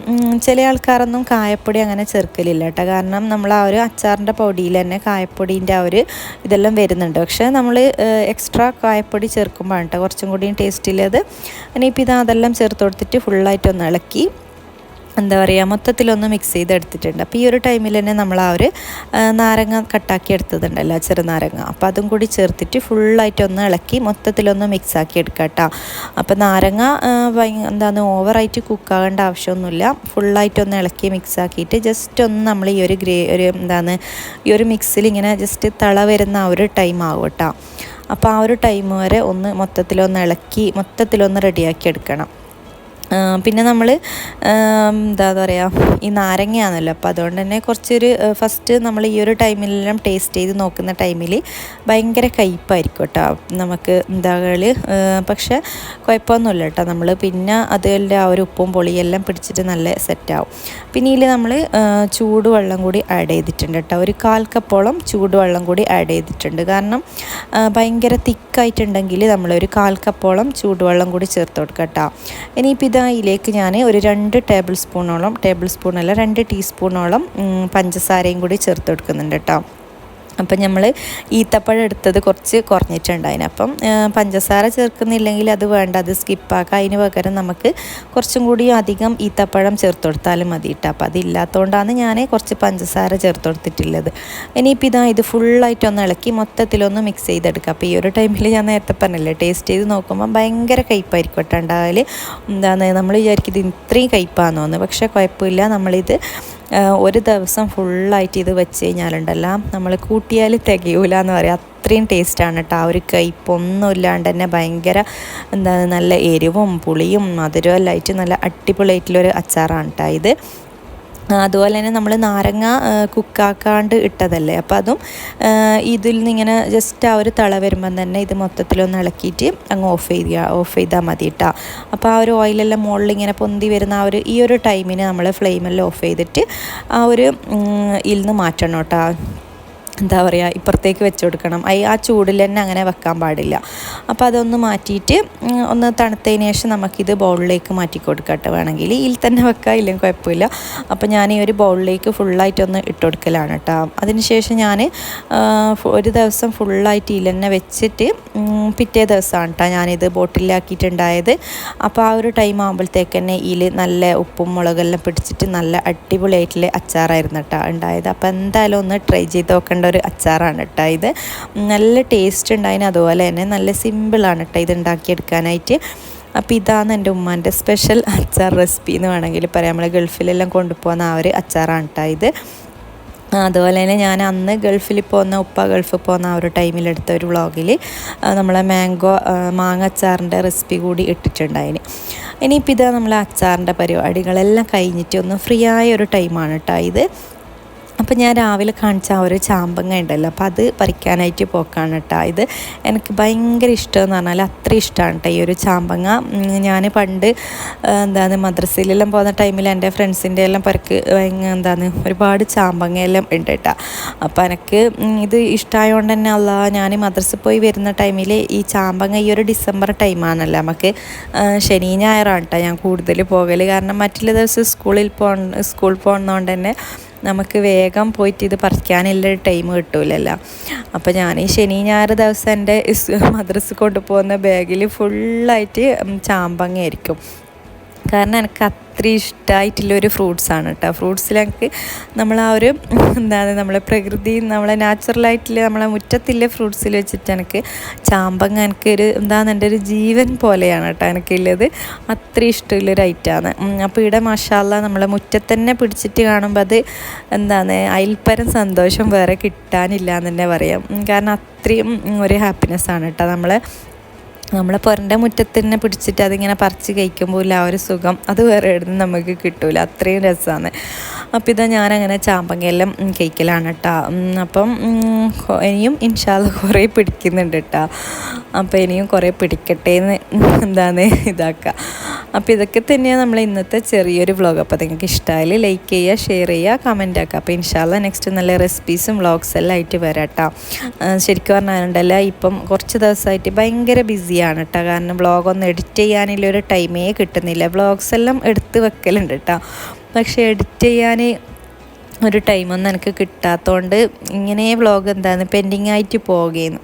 ചില ആൾക്കാരൊന്നും കായപ്പൊടി അങ്ങനെ ചേർക്കലില്ല കേട്ടോ, കാരണം നമ്മൾ ആ ഒരു അച്ചാറിൻ്റെ പൊടിയിൽ തന്നെ കായപ്പൊടീൻ്റെ ആ ഒരു ഇതെല്ലാം വരുന്നുണ്ട്. പക്ഷേ നമ്മൾ എക്സ്ട്രാ കായപ്പൊടി ചേർക്കുമ്പോൾ കേട്ടോ കുറച്ചും കൂടിയും ടേസ്റ്റിലത്. ഇനിയിപ്പോൾ അതെല്ലാം ചേർത്ത് കൊടുത്തിട്ട് ഫുള്ളായിട്ടൊന്ന് ഇളക്കി മൊത്തത്തിലൊന്ന് മിക്സ് ചെയ്തെടുത്തിട്ടുണ്ട്. അപ്പോൾ ഈ ഒരു ടൈമിൽ തന്നെ നമ്മൾ ആ ഒരു നാരങ്ങ കട്ടാക്കി എടുത്തതുണ്ടല്ലോ, ചെറുനാരങ്ങ, അപ്പോൾ അതും കൂടി ചേർത്തിട്ട് ഫുള്ളായിട്ടൊന്ന് ഇളക്കി മൊത്തത്തിലൊന്ന് മിക്സാക്കി എടുക്കുക കേട്ടോ. അപ്പോൾ നാരങ്ങ ഓവറായിട്ട് കുക്കാകേണ്ട ആവശ്യമൊന്നുമില്ല, ഫുള്ളായിട്ടൊന്ന് ഇളക്കി മിക്സാക്കിയിട്ട് ജസ്റ്റ് ഒന്ന് നമ്മൾ ഈ ഒരു മിക്സിൽ ഇങ്ങനെ ജസ്റ്റ് തള വരുന്ന ആ ഒരു ടൈം ആവും കേട്ടോ. അപ്പോൾ ആ ഒരു ടൈം വരെ ഒന്ന് മൊത്തത്തിലൊന്ന് ഇളക്കി മൊത്തത്തിലൊന്ന് റെഡിയാക്കി എടുക്കണം. പിന്നെ നമ്മൾ എന്താ പറയുക, ഈ നാരങ്ങയാണല്ലോ, അപ്പോൾ അതുകൊണ്ട് തന്നെ കുറച്ചൊരു ഫസ്റ്റ് നമ്മൾ ഈ ഒരു ടൈമിലെല്ലാം ടേസ്റ്റ് ചെയ്ത് നോക്കുന്ന ടൈമിൽ ഭയങ്കര കയ്പ്പായിരിക്കും കേട്ടോ നമുക്ക് പക്ഷേ കുഴപ്പമൊന്നുമില്ല കേട്ടോ. നമ്മൾ പിന്നെ അതിൻ്റെ ആ ഒരു ഉപ്പും പൊളിയെല്ലാം പിടിച്ചിട്ട് നല്ല സെറ്റാവും. പിന്നെ ഇതിൽ നമ്മൾ ചൂടുവെള്ളം കൂടി ആഡ് ചെയ്തിട്ടുണ്ട് കേട്ടോ. ഒരു 1/4 കപ്പോളം ചൂടുവെള്ളം കൂടി ആഡ് ചെയ്തിട്ടുണ്ട്. കാരണം ഭയങ്കര തിക്കായിട്ടുണ്ടെങ്കിൽ നമ്മളൊരു 1/4 കപ്പോളം ചൂടുവെള്ളം കൂടി ചേർത്ത് കൊടുക്കാം കേട്ടോ. ഇനിയിപ്പോൾ ഇതിലേക്ക് ഞാൻ ഒരു 2 ടേബിൾ സ്പൂണല്ല 2 ടീസ്പൂണോളം പഞ്ചസാരയും കൂടി ചേർത്ത് കൊടുക്കുന്നുണ്ട് കേട്ടോ. അപ്പം നമ്മൾ ഈത്തപ്പഴം എടുത്തത് കുറച്ച് കുറഞ്ഞിട്ടുണ്ടായിന്. അപ്പം പഞ്ചസാര ചേർക്കുന്നില്ലെങ്കിൽ അത് വേണ്ട, അത് സ്കിപ്പാക്കാം. അതിന് പകരം നമുക്ക് കുറച്ചും കൂടി അധികം ഈത്തപ്പഴം ചേർത്ത് കൊടുത്താലും മതി കേട്ടോ. അപ്പം അതില്ലാത്തതുകൊണ്ടാണ് ഞാൻ കുറച്ച് പഞ്ചസാര ചേർത്ത് കൊടുത്തിട്ടുള്ളത്. ഇനിയിപ്പോൾ ഇത് ഫുള്ളായിട്ടൊന്ന് ഇളക്കി മൊത്തത്തിലൊന്ന് മിക്സ് ചെയ്തെടുക്കുക. അപ്പോൾ ഈ ഒരു ടൈമിൽ ഞാൻ നേരത്തെ പറഞ്ഞില്ലേ, ടേസ്റ്റ് ചെയ്ത് നോക്കുമ്പോൾ ഭയങ്കര കയ്പ്പായിരിക്കും കേട്ടോ ഉണ്ടാകൽ. നമ്മൾ വിചാരിക്കും ഇത് ഇത്രയും കയ്പ്പാന്ന് തോന്നുന്നു, പക്ഷേ കുഴപ്പമില്ല. നമ്മളിത് ഒരു ദിവസം ഫുള്ളായിട്ട് ഇത് വെച്ച് കഴിഞ്ഞാലുണ്ടല്ലോ, നമ്മൾ കൂട്ടിയാൽ തികയൂല എന്ന് പറയാം, അത്രയും ടേസ്റ്റാണ് കേട്ടോ. ആ ഒരു കയ്പ്പൊന്നും ഇല്ലാണ്ട് തന്നെ ഭയങ്കര നല്ല എരിവും പുളിയും മധുരവും എല്ലാം ആയിട്ട് നല്ല അടിപൊളിയായിട്ടുള്ളൊരു അച്ചാറാണ് കേട്ടോ ഇത്. അതുപോലെ തന്നെ നമ്മൾ നാരങ്ങ കുക്കാക്കാണ്ട് ഇട്ടതല്ലേ, അപ്പോൾ അതും ഇതിൽ നിന്നിങ്ങനെ ജസ്റ്റ് ആ ഒരു തിള വരുമ്പം തന്നെ ഇത് മൊത്തത്തിലൊന്ന് ഇളക്കിയിട്ട് അങ്ങ് ഓഫ് ചെയ്താൽ മതി കേട്ടോ. അപ്പോൾ ആ ഒരു ഓയിലെല്ലാം മുകളിൽ ഇങ്ങനെ പൊന്തി വരുന്ന ഈ ഒരു ടൈമിന് നമ്മൾ ഫ്ലെയിമെല്ലാം ഓഫ് ചെയ്തിട്ട് ആ ഒരു ഇതിൽ നിന്ന് മാറ്റണം കേട്ടോ. എന്താ പറയുക, ഇപ്പുറത്തേക്ക് വെച്ച് കൊടുക്കണം. ആ ചൂടിൽ തന്നെ അങ്ങനെ വെക്കാൻ പാടില്ല. അപ്പോൾ അതൊന്ന് മാറ്റിയിട്ട് ഒന്ന് തണുത്തതിന് ശേഷം നമുക്കിത് ബൗളിലേക്ക് മാറ്റി കൊടുക്കട്ടെ. വേണമെങ്കിൽ ഇതിൽ തന്നെ വെക്കാം, ഇല്ലെങ്കിൽ കുഴപ്പമില്ല. അപ്പോൾ ഞാൻ ഈ ഒരു ബൗളിലേക്ക് ഫുള്ളായിട്ടൊന്ന് ഇട്ട് കൊടുക്കലാണ് കേട്ടോ. അതിനുശേഷം ഞാൻ ഒരു ദിവസം ഫുള്ളായിട്ട് ഇതിൽ തന്നെ വെച്ചിട്ട് പിറ്റേ ദിവസമാണ് കേട്ടോ ഞാനിത് ബോട്ടിലാക്കിയിട്ടുണ്ടായത്. അപ്പോൾ ആ ഒരു ടൈം ആകുമ്പോഴത്തേക്ക് തന്നെ ഇതിൽ നല്ല ഉപ്പും മുളകെല്ലാം പിടിച്ചിട്ട് നല്ല അടിപൊളിയായിട്ടുള്ള അച്ചാറായിരുന്നു കേട്ടോ ഉണ്ടായത്. അപ്പോൾ എന്തായാലും ഒന്ന് ട്രൈ ചെയ്ത് നോക്കേണ്ട ഒരു അച്ചാറാണ് കേട്ടോ ഇത്. നല്ല ടേസ്റ്റ് ഉണ്ടായിന്, അതുപോലെ തന്നെ നല്ല സിമ്പിളാണ് കേട്ടോ ഇത് ഉണ്ടാക്കിയെടുക്കാനായിട്ട്. അപ്പോൾ ഇതാണ് എൻ്റെ ഉമ്മാൻ്റെ സ്പെഷ്യൽ അച്ചാർ റെസിപ്പി എന്ന് വേണമെങ്കിൽ പറയാം. നമ്മൾ ഗൾഫിലെല്ലാം കൊണ്ടുപോകുന്ന ആ ഒരു അച്ചാറാണ് കേട്ടോ ഇത്. അതുപോലെ തന്നെ ഞാൻ അന്ന് ഗൾഫിൽ ഗൾഫിൽ പോകുന്ന ആ ഒരു ടൈമിലെടുത്ത ഒരു വ്ളോഗിൽ നമ്മളെ മാങ്ങ അച്ചാറിൻ്റെ റെസിപ്പി കൂടി ഇട്ടിട്ടുണ്ടായിന്. ഇനിയിപ്പോൾ ഇതാ നമ്മളെ അച്ചാറിൻ്റെ പരിപാടികളെല്ലാം കഴിഞ്ഞിട്ട് ഒന്ന് ഫ്രീ ആയ ഒരു ടൈമാണ് കേട്ടോ ഇത്. അപ്പോൾ ഞാൻ രാവിലെ കാണിച്ച ആ ഒരു ചാമ്പങ്ങ ഉണ്ടല്ലോ, അപ്പോൾ അത് പറിക്കാനായിട്ട് പോക്കാണ് കേട്ടോ. ഇത് എനിക്ക് ഭയങ്കര ഇഷ്ടമെന്ന് പറഞ്ഞാൽ അത്ര ഇഷ്ടമാണ് കേട്ടോ ഈ ഒരു ചാമ്പങ്ങ. ഞാൻ പണ്ട് മദ്രസയിലെല്ലാം പോകുന്ന ടൈമിൽ എൻ്റെ ഫ്രണ്ട്സിൻ്റെ എല്ലാം ഒരുപാട് ചാമ്പങ്ങയെല്ലാം ഉണ്ട് കേട്ടോ. അപ്പോൾ എനിക്ക് ഇത് ഇഷ്ടമായതുകൊണ്ട് തന്നെ ഞാൻ മദ്രസയിൽ പോയി വരുന്ന ടൈമിൽ ഈ ചാമ്പങ്ങ ഈ ഒരു ഡിസംബർ ടൈമാണല്ലോ, നമുക്ക് ശനി ഞായറാണ് കേട്ടോ ഞാൻ കൂടുതൽ പോകൽ. കാരണം മറ്റുള്ള ദിവസം സ്കൂളിൽ പോകുന്നതുകൊണ്ട് തന്നെ നമുക്ക് വേഗം പോയിട്ട് ഇത് പറിക്കാനുള്ള ടൈം കിട്ടൂലല്ലോ. അപ്പോൾ ഞാൻ ഈ ശനി ഞായർ ദിവസം എൻ്റെ മദ്രസ കൊണ്ടുപോകുന്ന ബാഗിൽ ഫുള്ളായിട്ട് ചാമ്പങ്ങയായിരിക്കും. കാരണം എനിക്ക് അത്രയും ഇഷ്ടമായിട്ടുള്ളൊരു ഫ്രൂട്ട്സാണ് കേട്ടോ. ഫ്രൂട്ട്സിൽ എനിക്ക് നമ്മൾ ആ ഒരു നമ്മളെ പ്രകൃതി നമ്മളെ നാച്ചുറലായിട്ടുള്ള നമ്മളെ മുറ്റത്തിലെ ഫ്രൂട്ട്സിൽ വെച്ചിട്ട് എനിക്ക് ചാമ്പങ്ങ എനിക്കൊരു എൻ്റെ ഒരു ജീവൻ പോലെയാണ് കേട്ടോ എനിക്കുള്ളത്. അത്രയും ഇഷ്ടമുള്ളൊരു ഐറ്റമാണ്. അപ്പോൾ ഇവിടെ മാഷാഅല്ലാഹ് നമ്മളെ മുറ്റത്ത് തന്നെ പിടിച്ചിട്ട് കാണുമ്പോൾ അത് അയൽപ്പരം സന്തോഷം വേറെ കിട്ടാനില്ല എന്ന് തന്നെ പറയാം. കാരണം അത്രയും ഒരു ഹാപ്പിനെസ്സാണ് കേട്ടോ നമ്മളെ പുരൻ്റെ മുറ്റത്ത് തന്നെ പിടിച്ചിട്ട് അതിങ്ങനെ പറിച്ച് കഴിക്കുമ്പോൾ ആ ഒരു സുഖം അത് വേറെ എവിടുന്ന് നമുക്ക് കിട്ടൂല, അത്രയും രസമാണ്. അപ്പോൾ ഇതാ ഞാനങ്ങനെ ചാമ്പങ്ങയെല്ലാം കഴിക്കലാണ് കേട്ടോ. അപ്പം ഇനിയും ഇൻഷാല്ലാഹ് കുറേ പിടിക്കുന്നുണ്ട് കേട്ടോ. അപ്പോൾ ഇനിയും കുറേ പിടിക്കട്ടെ എന്ന് ഇതാക്കുക. അപ്പോൾ ഇതൊക്കെ തന്നെയാണ് നമ്മൾ ഇന്നത്തെ ചെറിയൊരു വ്ളോഗ്. അപ്പോൾ നിങ്ങൾക്ക് ഇഷ്ടമായാൽ ലൈക്ക് ചെയ്യുക, ഷെയർ ചെയ്യുക, കമൻ്റ് ആക്കുക. അപ്പോൾ ഇൻഷാല്ലാഹ് നെക്സ്റ്റ് നല്ല റെസിപ്പീസും വ്ളോഗ്സ് എല്ലാം ആയിട്ട് വരാം കേട്ടോ. ശരിക്കും പറഞ്ഞാലുണ്ടല്ലോ ഇപ്പം കുറച്ച് ദിവസമായിട്ട് ഭയങ്കര ബിസിയാണ് കേട്ടോ. കാരണം വ്ളോഗൊന്നും എഡിറ്റ് ചെയ്യാനുള്ളൊരു ടൈമേ കിട്ടുന്നില്ല. വ്ളോഗ്സ് എല്ലാം എടുത്ത് വെക്കലുണ്ട് കേട്ടോ, പക്ഷേ എഡിറ്റ് ചെയ്യാൻ ഒരു ടൈമൊന്നും എനിക്ക് കിട്ടാത്തതുകൊണ്ട് ഇങ്ങനെ വ്ളോഗ് പെൻഡിങ് ആയിട്ട് പോവുകയെന്ന്.